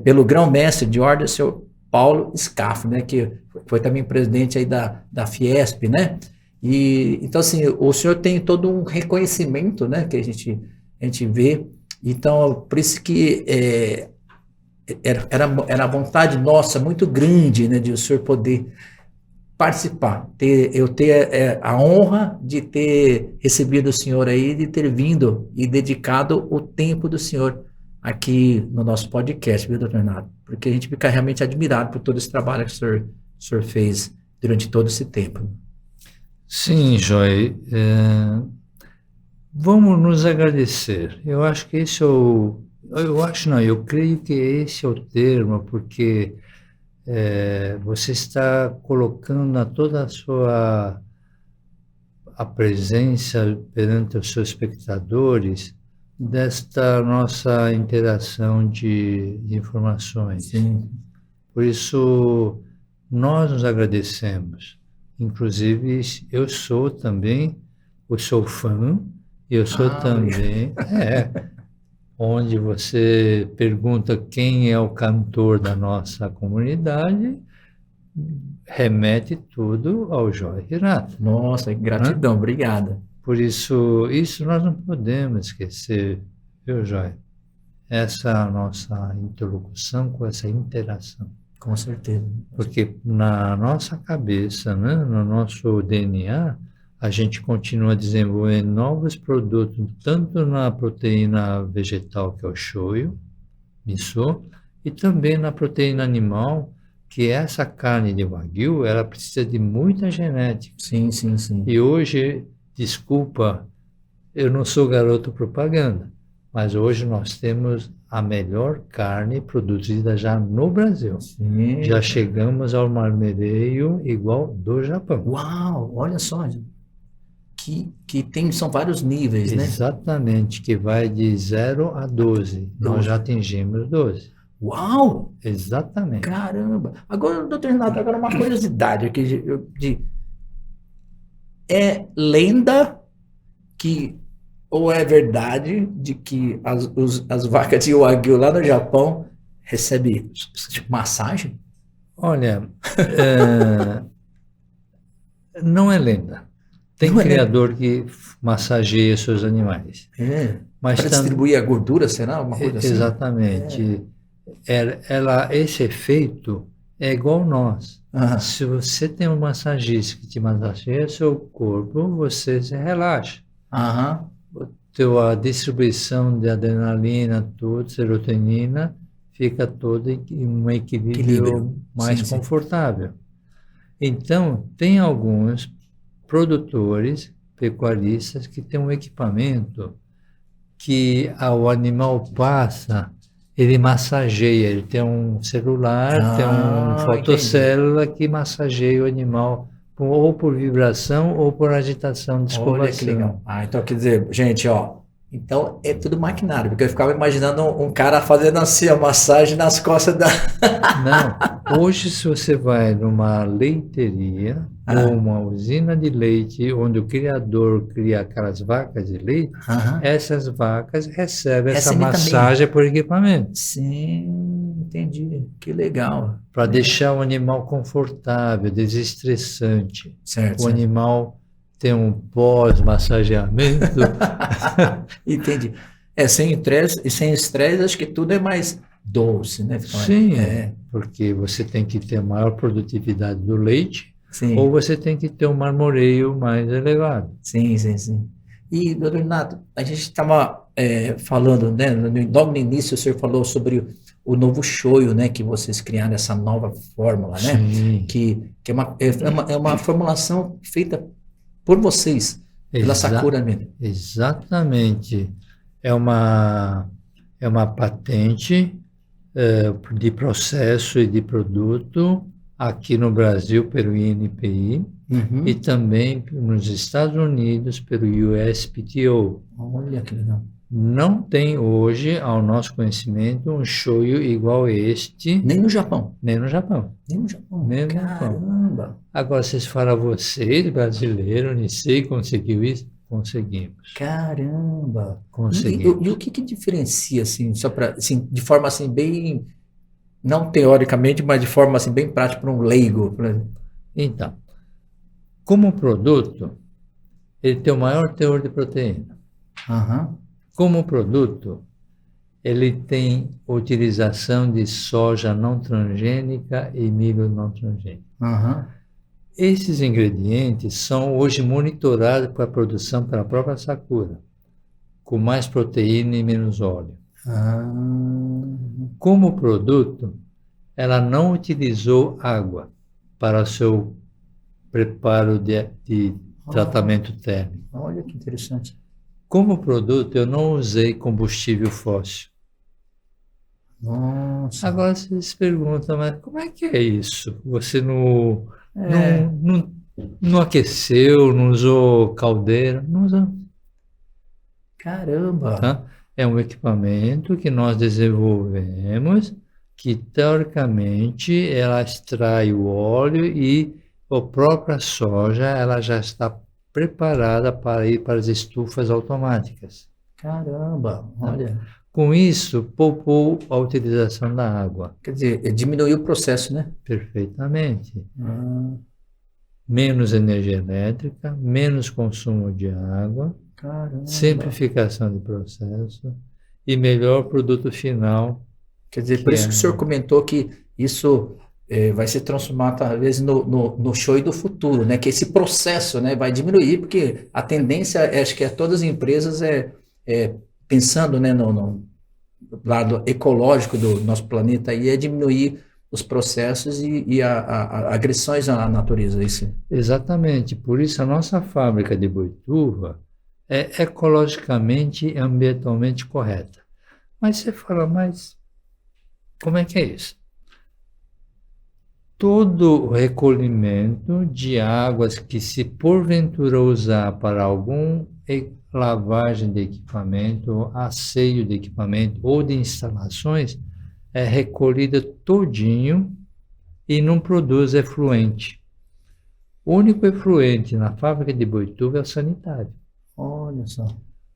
A: pelo grão-mestre de ordem, o senhor Paulo Scaff, né? Que foi também presidente aí da Fiesp, né? Então, assim, o senhor tem todo um reconhecimento, né, que a gente vê. Então, por isso que era a vontade nossa muito grande, né, de o senhor poder participar. Eu ter a honra de ter recebido o senhor aí, de ter vindo e dedicado o tempo do senhor aqui no nosso podcast, viu, doutor Renato? Porque a gente fica realmente admirado por todo esse trabalho que o senhor fez durante todo esse tempo.
B: Sim, Joy. Vamos nos agradecer. Eu acho que esse eu creio que esse é o termo, porque você está colocando toda a presença perante os seus espectadores desta nossa interação de informações.
A: Sim.
B: Por isso, nós nos agradecemos. Inclusive, eu sou fã, eu sou também, onde você pergunta quem é o cantor da nossa comunidade, remete tudo ao JOI Hirata.
A: Nossa, gratidão, obrigada.
B: Por isso nós não podemos esquecer, viu, JOI? essa nossa interlocução, com essa interação.
A: Com certeza.
B: Porque na nossa cabeça, né, no nosso DNA, a gente continua desenvolvendo novos produtos, tanto na proteína vegetal, que é o shoyu, miso, e também na proteína animal, que essa carne de Wagyu, ela precisa de muita genética.
A: Sim, sim, sim.
B: E hoje, desculpa, eu não sou garoto propaganda, mas hoje nós temos a melhor carne produzida já no Brasil.
A: Sim.
B: Já chegamos ao marmoreio igual do Japão.
A: Uau, olha só. Que tem, são vários níveis, né?
B: Exatamente, que vai de 0 a 12. Nós já atingimos 12.
A: Uau!
B: Exatamente.
A: Caramba! Agora, doutor Renato, agora uma curiosidade aqui é lenda que ou é verdade de que as vacas de Wagyu lá no Japão recebem tipo massagem?
B: Olha, não é lenda. Tem
A: Não é
B: criador que massageia seus animais. Mas
A: para distribuir a gordura, será? Uma coisa assim?
B: Exatamente. Esse efeito é igual nós. Se você tem um massagista que te massageia seu corpo, você se relaxa. A distribuição de adrenalina, tudo, serotonina, fica todo em um equilíbrio mais confortável. Então, tem alguns produtores, pecuaristas, que têm um equipamento que o animal passa, ele massageia, ele tem um celular, tem uma fotocélula que massageia o animal, ou por vibração ou por agitação de escovação.
A: Olha que legal. Então quer dizer, gente, então é tudo maquinário, porque eu ficava imaginando um cara fazendo assim a massagem nas costas da...
B: Não, hoje se você vai numa leiteria ou uma usina de leite, onde o criador cria aquelas vacas de leite, essas vacas recebem essa massagem por equipamento.
A: Sim, entendi. Que legal.
B: Para deixar o animal confortável, desestressante.
A: Certo.
B: O animal tem um pós-massageamento.
A: Entendi. Sem estresse, acho que tudo é mais doce, né?
B: Sim, porque você tem que ter maior produtividade do leite, ou você tem que ter um marmoreio mais elevado.
A: Sim. E, doutor Renato, a gente estava falando, né? Logo no início o senhor falou sobre o novo shoyu, né? Que vocês criaram essa nova fórmula, né?
B: Sim.
A: Que é uma formulação feita por vocês, pela Sakura mesmo.
B: Exatamente. É uma patente de processo e de produto aqui no Brasil pelo INPI e também nos Estados Unidos pelo USPTO.
A: Olha que legal.
B: Não tem hoje, ao nosso conhecimento, um shoyu igual este.
A: Nem no Japão.
B: Nem no Japão.
A: Caramba.
B: Agora, vocês falam, vocês, brasileiros, Nisei, conseguiu isso? Conseguimos.
A: Caramba.
B: Conseguimos.
A: E o que diferencia, assim, só para, assim, de forma assim, bem, não teoricamente, mas de forma assim, bem prática para um leigo, por exemplo?
B: Então, como produto, ele tem o maior teor de proteína. Como produto, ele tem utilização de soja não transgênica e milho não transgênico. Esses ingredientes são hoje monitorados para a produção pela própria Sakura, com mais proteína e menos óleo. Como produto, ela não utilizou água para o seu preparo de tratamento térmico.
A: Olha que interessante.
B: Como produto, eu não usei combustível fóssil.
A: Nossa.
B: Agora vocês perguntam, mas como é que é isso? Você não aqueceu, não usou caldeira? Não usou.
A: Caramba!
B: Tá? É um equipamento que nós desenvolvemos que, teoricamente, ela extrai o óleo e a própria soja ela já está preparada para ir para as estufas automáticas.
A: Caramba, olha.
B: Com isso, poupou a utilização da água.
A: Quer dizer, diminuiu o processo, né?
B: Perfeitamente. Menos energia elétrica, menos consumo de água,
A: Caramba.
B: simplificação de processo. e melhor produto final,
A: Quer dizer, por
B: que
A: isso
B: é.
A: que o senhor comentou que isso vai se transformar talvez no show do futuro, né? Que esse processo, né, vai diminuir, porque a tendência, acho que é todas as empresas é pensando, né, no lado ecológico do nosso planeta aí, é diminuir os processos e agressões à natureza. Isso.
B: Exatamente, por isso a nossa fábrica de Boituva é ecologicamente e ambientalmente correta. Mas você fala, mas como é que é isso? Todo recolhimento de águas que se porventura usar para algum lavagem de equipamento, asseio de equipamento ou de instalações é recolhida todinho e não produz efluente. O único efluente na fábrica de Boituva é o sanitário.
A: Olha só.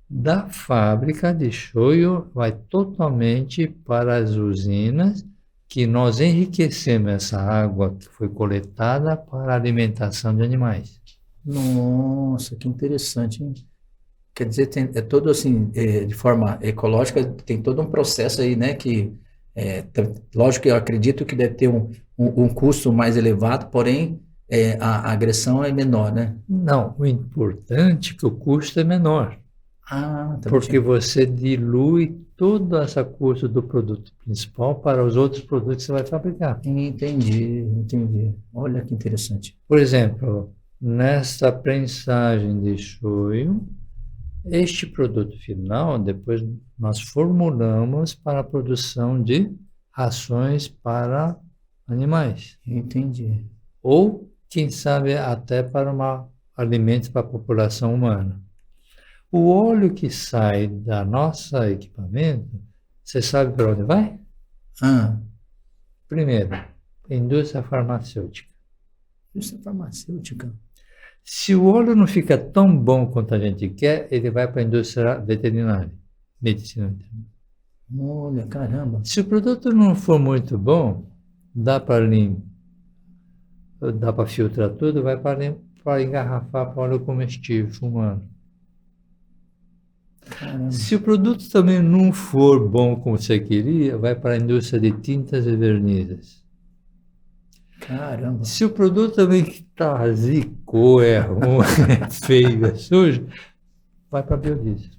B: Da fábrica de Shoyu vai totalmente para as usinas que nós enriquecemos essa água que foi coletada para a alimentação de animais.
A: Nossa, que interessante, hein? Quer dizer, é todo assim, de forma ecológica, tem todo um processo aí, né? Que, lógico que eu acredito que deve ter um custo mais elevado, porém, a agressão é menor, né?
B: Não, o importante é que o custo é menor,
A: Ah, também
B: porque
A: tinha.
B: você dilui toda essa custo do produto principal para os outros produtos que você vai fabricar.
A: Entendi, entendi. Olha que interessante.
B: Por exemplo, nesta prensagem de shoyu, este produto final, depois nós formulamos para a produção de rações para animais.
A: Entendi.
B: Ou, quem sabe, até para alimentos para a população humana. O óleo que sai da nosso equipamento, você sabe para onde vai?
A: Ah,
B: Primeiro, indústria farmacêutica.
A: isso é farmacêutica.
B: Se o óleo não fica tão bom quanto a gente quer, ele vai para a indústria veterinária, medicina veterinária.
A: Olha, caramba.
B: Se o produto não for muito bom, dá para filtrar tudo, vai para engarrafar para óleo comestível humano.
A: Caramba.
B: Se o produto também não for bom como você queria, vai para a indústria de tintas e vernizes.
A: Caramba.
B: Se o produto também está zicou, é ruim, é feio, é sujo, vai para a biodiesel.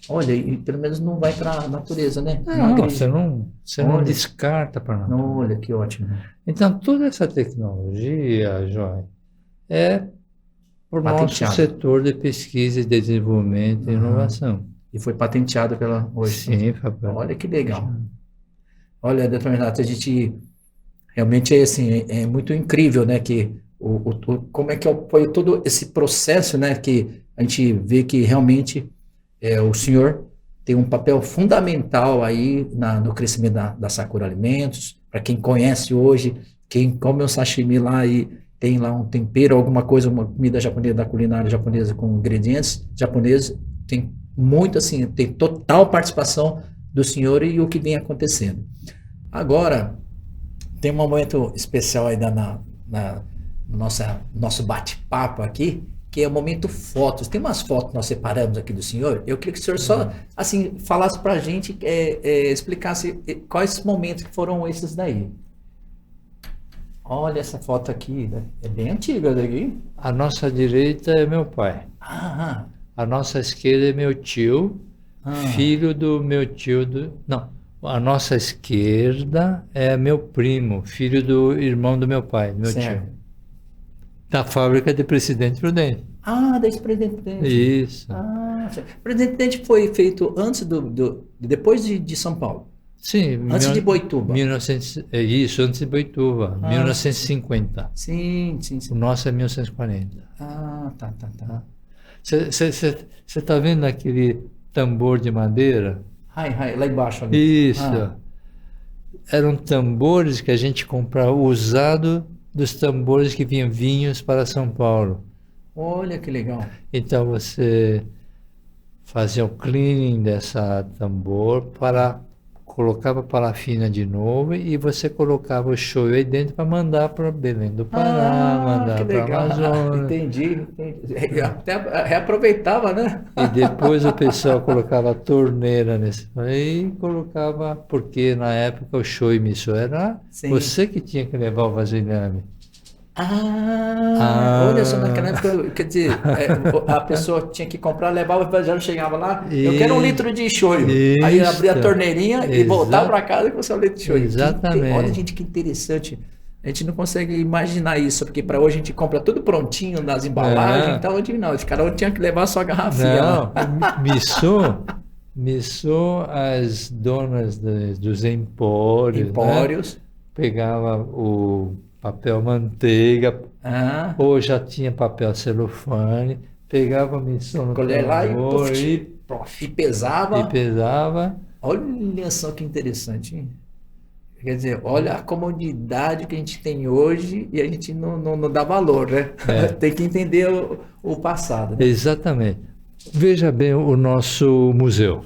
A: Olha, e pelo menos não vai para a natureza, né? Não
B: Não,
A: agride.
B: você não
A: Olha.
B: descarta para a natureza.
A: Olha, que ótimo.
B: Então, toda essa tecnologia, Joy, é para o nosso
A: Patenteado.
B: setor de pesquisa e desenvolvimento e inovação.
A: E foi patenteado pela hoje.
B: Sim, Fabio.
A: Olha que legal. Olha, doutor Renato, a gente realmente assim, é muito incrível, né? Que como é que foi todo esse processo, né? Que a gente vê que realmente o senhor tem um papel fundamental aí no crescimento da Sakura Alimentos. Para quem conhece hoje, quem come um sashimi lá e tem lá um tempero, alguma coisa, uma comida japonesa, da culinária japonesa com ingredientes japoneses, tem muito assim, tem total participação do senhor e o que vem acontecendo. Agora, tem um momento especial aí no nosso bate-papo aqui, que é o momento fotos. Tem umas fotos que nós separamos aqui do senhor. Eu queria que o senhor só assim, falasse para a gente, explicasse quais momentos que foram esses daí. Olha essa foto aqui, né? É bem antiga daqui.
B: A nossa direita é meu pai.
A: Ah,
B: A nossa esquerda é meu tio, filho do meu tio. Não, a nossa esquerda é meu primo, filho do irmão do meu pai, meu
A: certo.
B: tio. Da fábrica de Presidente Prudente.
A: Ah, da Presidente Prudente.
B: Isso.
A: Ah, certo. Presidente Prudente foi feito antes depois de São Paulo.
B: Sim.
A: Antes de Boituva.
B: Isso, antes de Boituva, 1950.
A: Sim.
B: O nosso é 1940.
A: Ah, tá.
B: Você está vendo aquele tambor de madeira?
A: Lá embaixo. Ali.
B: Isso. Eram tambores que a gente comprava usado dos tambores que vinham vinhos para São Paulo.
A: Olha que legal.
B: Então você fazia o cleaning dessa tambor para colocava parafina de novo e você colocava o shoyu aí dentro para mandar para Belém do Pará,
A: Que
B: mandar para
A: legal.
B: Amazônia.
A: Entendi. Até reaproveitava, né?
B: E depois o pessoal colocava a torneira nesse aí, colocava, porque na época o shoyu miso era
A: Sim.
B: você que tinha que levar o vasilhame.
A: Olha só, naquela época, quer dizer, a pessoa tinha que comprar, levava o vasilhame, chegava lá, eu quero 1 litro de shoyu. Aí abria a torneirinha e voltava para casa com o seu litro de shoyu.
B: Exatamente.
A: Olha, gente, que interessante. A gente não consegue imaginar isso, porque para hoje a gente compra tudo prontinho nas embalagens, então hoje não, cada um tinha que levar a sua garrafinha.
B: Não, miso, as donas dos empórios, né? Pegava o papel manteiga, ou já tinha papel celofane, pegava a missão no
A: colher lá e pesava.
B: E pesava.
A: Olha só que interessante, hein? Quer dizer, olha a comodidade que a gente tem hoje e a gente não dá valor, né? Tem que entender o passado. Né?
B: Exatamente. Veja bem o nosso museu.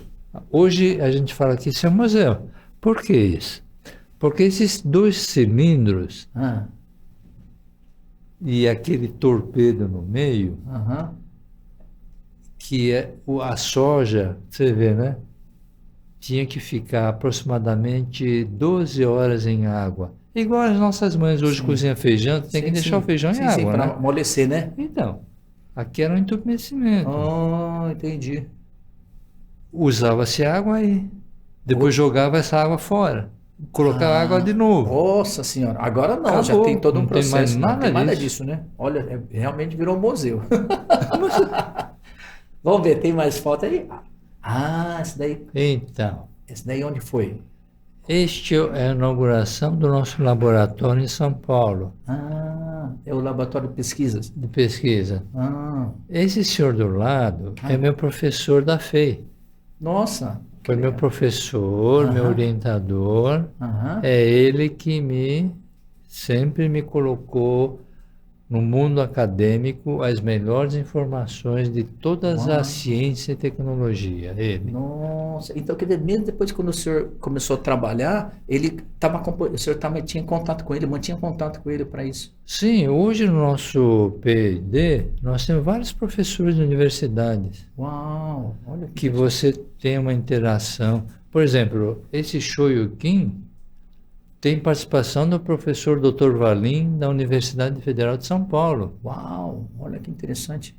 B: Hoje a gente fala que isso é um museu. Por que isso? Porque esses 2 cilindros e aquele torpedo no meio, que é a soja, você vê, né? Tinha que ficar aproximadamente 12 horas em água. Igual as nossas mães hoje cozinham feijão, tem que deixar o feijão em água,
A: para
B: né?
A: amolecer, né?
B: Então, aqui era um entumecimento.
A: Entendi.
B: Usava-se água aí. Depois jogava essa água fora. Colocava água de novo.
A: Nossa senhora, agora não,
B: Acabou.
A: Já tem todo um
B: Não tem mais
A: processo. Não tem nada disso, né? Olha, realmente virou um museu. Vamos ver, tem mais foto aí? Esse daí.
B: Então.
A: Esse daí onde foi?
B: Este é a inauguração do nosso laboratório em São Paulo.
A: É o laboratório de pesquisas.
B: De pesquisa. Esse senhor do lado é meu professor da FEI.
A: Nossa.
B: Foi meu professor, meu orientador. É ele que sempre me colocou no mundo acadêmico as melhores informações de todas as ciências e tecnologia. Ele.
A: Nossa, então quer dizer, mesmo depois quando o senhor começou a trabalhar, o senhor tinha contato com ele, mantinha contato com ele para isso?
B: Sim, hoje no nosso P&D, nós temos vários professores de universidades.
A: Uau, olha
B: que você tem uma interação. Por exemplo, esse Shoryuken tem participação do professor Dr. Valim, da Universidade Federal de São Paulo.
A: Uau, olha que interessante.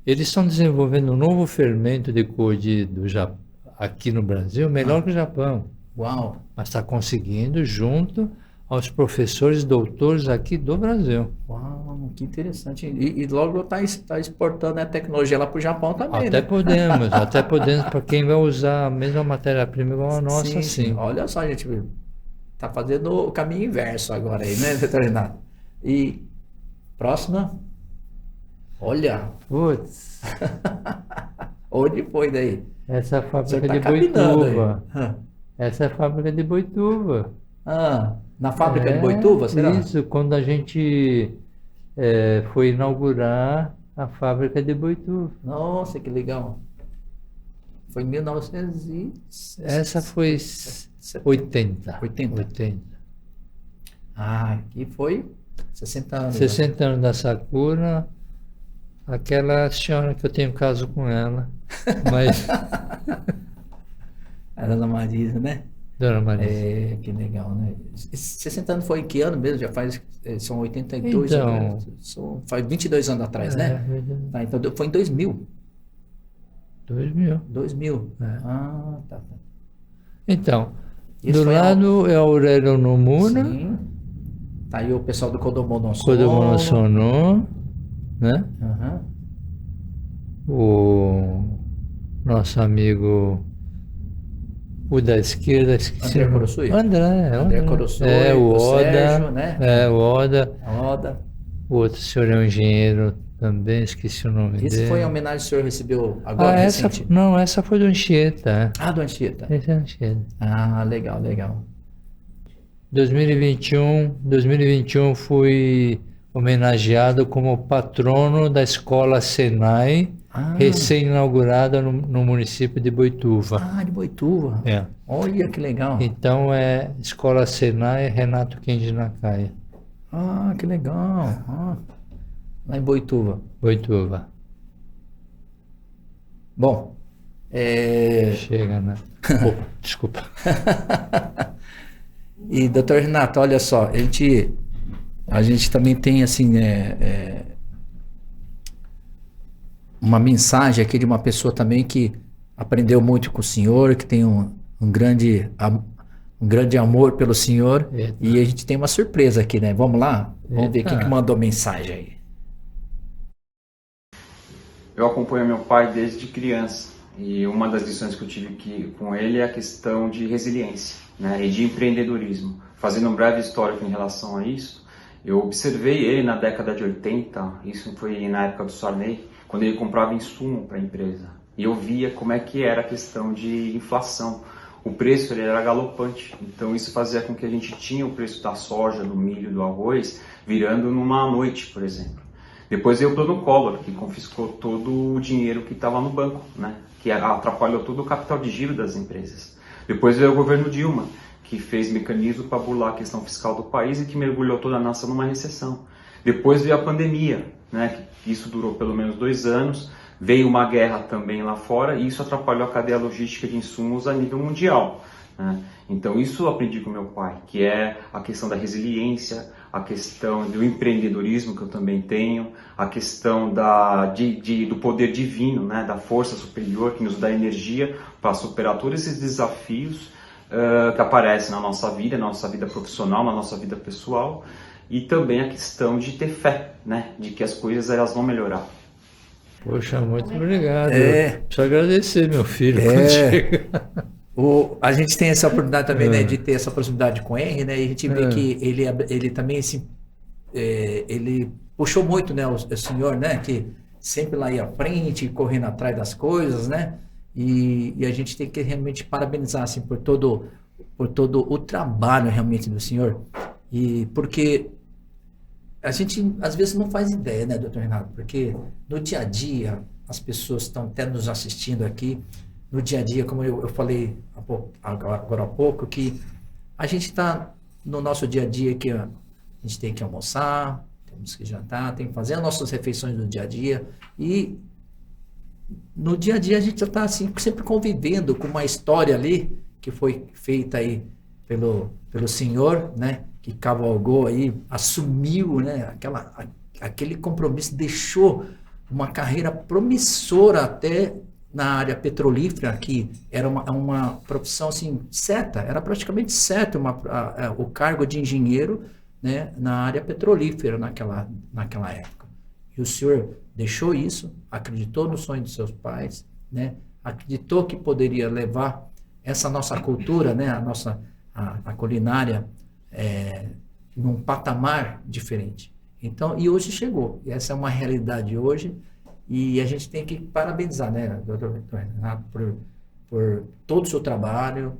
B: Eles estão desenvolvendo um novo fermento de codi aqui no Brasil, melhor que o Japão.
A: Uau.
B: Mas está conseguindo junto aos professores doutores aqui do Brasil.
A: Uau, que interessante. E logo está exportando a tecnologia lá para o Japão também,
B: até
A: né?
B: Até podemos, para quem vai usar a mesma matéria-prima igual a nossa, sim.
A: Olha só, gente, está fazendo o caminho inverso agora aí, né, doutor Renato? E próxima. Olha.
B: Putz.
A: Onde foi daí?
B: Essa é a fábrica de Boituva. Essa é a fábrica de Boituva.
A: Na fábrica de Boituva, será?
B: Isso, quando a gente foi inaugurar a fábrica de Boituva.
A: Nossa, que legal. Foi em 1900
B: Essa foi 80.
A: Aqui foi 60 anos.
B: 60 anos da Sakura. Aquela senhora que eu tenho caso com ela. Mas...
A: A Dona Marisa, né?
B: Dona Marisa.
A: Que legal, né? 60 anos foi em que ano mesmo? Já faz... São 82 anos. Faz 22 anos atrás, né? Então foi em 2000. 2000. Tá.
B: Então, do lado é Aurélio Nomura.
A: Sim. Tá aí o pessoal do Kodomo
B: Sono, né? O nosso amigo, o da esquerda,
A: André Kurosuy.
B: André
A: Kurosuy,
B: o Oda,
A: Sérgio, né?
B: O Oda.
A: Oda.
B: O outro senhor é um engenheiro também, esqueci o nome dele.
A: Esse foi a homenagem que o senhor recebeu agora, recente?
B: Não, essa foi do Anchieta.
A: Do Anchieta.
B: Esse é Anchieta.
A: Legal.
B: 2021 fui homenageado como patrono da escola Senai,
A: Ah,
B: recém-inaugurada no município de Boituva.
A: de Boituva.
B: É.
A: Olha que legal.
B: Então é Escola Senai Renato Kenji Nakai,
A: Ah, que legal. Lá em Boituva.
B: Boituva.
A: Bom,
B: Chega, né? Oh, desculpa.
A: e doutor Renato, olha só, a gente também tem assim, uma mensagem aqui de uma pessoa também que aprendeu muito com o senhor, que tem um grande amor pelo senhor.
B: Eita.
A: E a gente tem uma surpresa aqui, né? Vamos lá? Vamos ver quem que
B: Eita.
A: mandou mensagem aí.
C: Eu acompanho meu pai desde criança e uma das lições que eu tive com ele é a questão de resiliência, né, e de empreendedorismo. Fazendo um breve histórico em relação a isso, eu observei ele na década de 80, isso foi na época do Sarney, quando ele comprava insumo para a empresa. E eu via como é que era a questão de inflação. O preço ele era galopante, então isso fazia com que a gente tinha o preço da soja, do milho, do arroz, virando numa noite, por exemplo. Depois veio o plano Collor, que confiscou todo o dinheiro que estava no banco, né? Que atrapalhou todo o capital de giro das empresas. Depois veio o governo Dilma, que fez mecanismo para burlar a questão fiscal do país e que mergulhou toda a nação numa recessão. Depois veio a pandemia, né? Que isso durou pelo menos 2 anos. Veio uma guerra também lá fora e isso atrapalhou a cadeia logística de insumos a nível mundial, né? Então isso eu aprendi com meu pai, que é a questão da resiliência, a questão do empreendedorismo que eu também tenho, a questão do poder divino, né, da força superior que nos dá energia para superar todos esses desafios que aparecem na nossa vida profissional, na nossa vida pessoal, e também a questão de ter fé, né, de que as coisas elas vão melhorar.
B: Poxa, muito obrigado.
A: É.
B: Preciso agradecer, meu filho.
A: A gente tem essa oportunidade também, né, de ter essa proximidade com o Henry, né, e a gente vê que ele também, assim, ele puxou muito, né, o senhor, né, que sempre lá ia à frente, correndo atrás das coisas, né, e a gente tem que realmente parabenizar, assim, por todo o trabalho realmente do senhor, e porque a gente às vezes não faz ideia, né, doutor Renato, porque no dia a dia, as pessoas estão até nos assistindo aqui, no dia a dia, como eu falei agora há pouco, que a gente está no nosso dia a dia que a gente tem que almoçar, temos que jantar, tem que fazer as nossas refeições do dia a dia, e no dia a dia a gente já está assim, sempre convivendo com uma história ali que foi feita aí pelo senhor, né, que cavalgou aí, assumiu, né, aquele compromisso, deixou uma carreira promissora até na área petrolífera, que era uma profissão assim, certa, era praticamente certo o cargo de engenheiro, né, na área petrolífera naquela época. E o senhor deixou isso, acreditou no sonho dos seus pais, né, acreditou que poderia levar essa nossa cultura, né, a culinária, num patamar diferente. Então, e hoje chegou, e essa é uma realidade hoje. E a gente tem que parabenizar, né, doutor Renato, por todo o seu trabalho,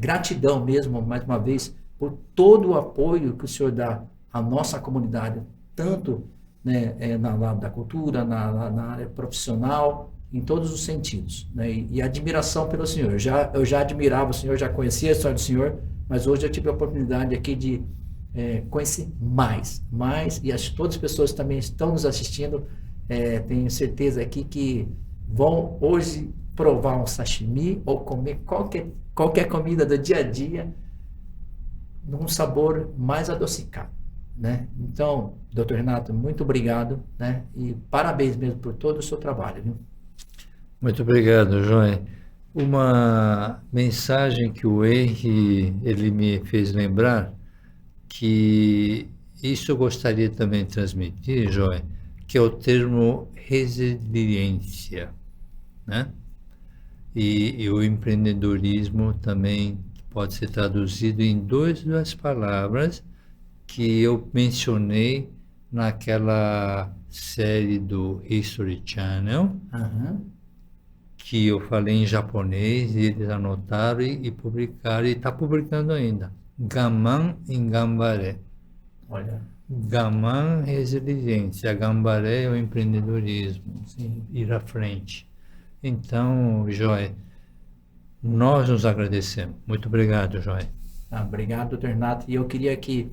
A: gratidão mesmo, mais uma vez, por todo o apoio que o senhor dá à nossa comunidade, tanto, né, na área da cultura, na área profissional, em todos os sentidos, né, e admiração pelo senhor. Eu já admirava o senhor, já conhecia a história do senhor, mas hoje eu tive a oportunidade aqui de conhecer mais, e todas as pessoas que também estão nos assistindo, tenho certeza aqui que vão hoje provar um sashimi ou comer qualquer comida do dia a dia num sabor mais adocicado, né? Então, doutor Renato, muito obrigado, né? E parabéns mesmo por todo o seu trabalho, viu?
B: Muito obrigado, João. Uma mensagem que o Henry ele me fez lembrar, que isso eu gostaria também de transmitir, João, que é o termo resiliência, né? E o empreendedorismo também pode ser traduzido em duas palavras que eu mencionei naquela série do History Channel, que eu falei em japonês, e eles anotaram e publicaram, e está publicando ainda. Gaman em Gambare.
A: Olha.
B: Gaman, resiliência. Gambaré é o empreendedorismo, ir à frente. Então, Joy, nós nos agradecemos. Muito obrigado, Joy.
A: Obrigado, doutor Renato. E eu queria que,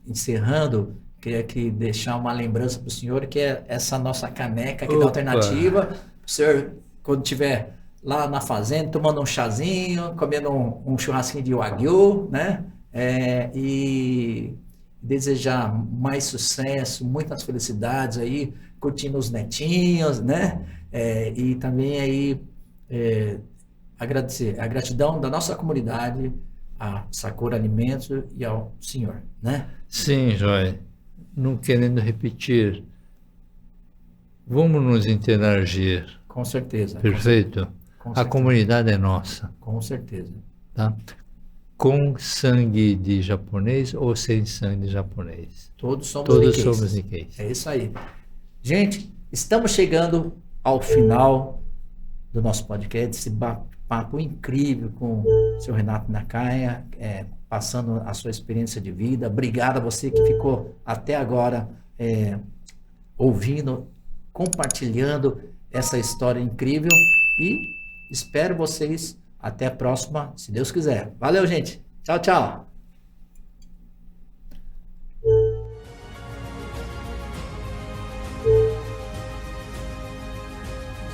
A: encerrando, queria que deixar uma lembrança para o senhor, que é essa nossa caneca aqui da Alternativa. O senhor, quando estiver lá na fazenda, tomando um chazinho, comendo um churrasquinho de Wagyu, né? E desejar mais sucesso, muitas felicidades aí, curtindo os netinhos, né? E também aí agradecer a gratidão da nossa comunidade, a Sakura Alimentos e ao senhor, né?
B: Sim, Joy. Não querendo repetir, vamos nos interagir.
A: Com certeza.
B: Perfeito?
A: Com
B: A
A: certeza.
B: comunidade é nossa.
A: Com certeza.
B: Tá? Com sangue de japonês ou sem sangue de japonês.
A: Todos somos
B: Todos
A: Nikkeis.
B: somos Nikkeis.
A: É isso aí. Gente, estamos chegando ao final do nosso podcast, esse papo incrível com o senhor Renato Nakaya, passando a sua experiência de vida. Obrigado a você que ficou até agora ouvindo, compartilhando essa história incrível e espero vocês até a próxima, se Deus quiser. Valeu, gente. Tchau, tchau.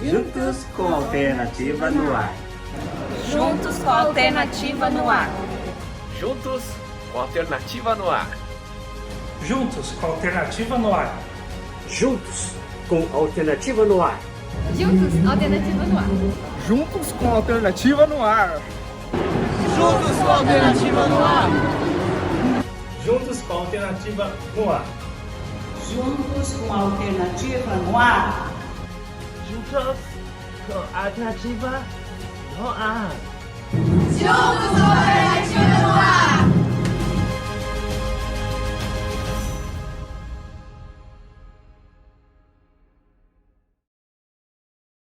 D: Juntos com a Alternativa no ar.
E: Juntos com a Alternativa no ar.
F: Juntos com a Alternativa no ar.
G: Juntos com a Alternativa no ar.
D: Juntos com a Alternativa no ar.
H: Juntos, Alternativa no ar.
I: Juntos com a Alternativa no ar.
D: Juntos com a Alternativa no ar.
G: Juntos com a Alternativa no ar.
J: Juntos com a Alternativa no ar.
I: Juntos com a Alternativa no ar.
H: Juntos,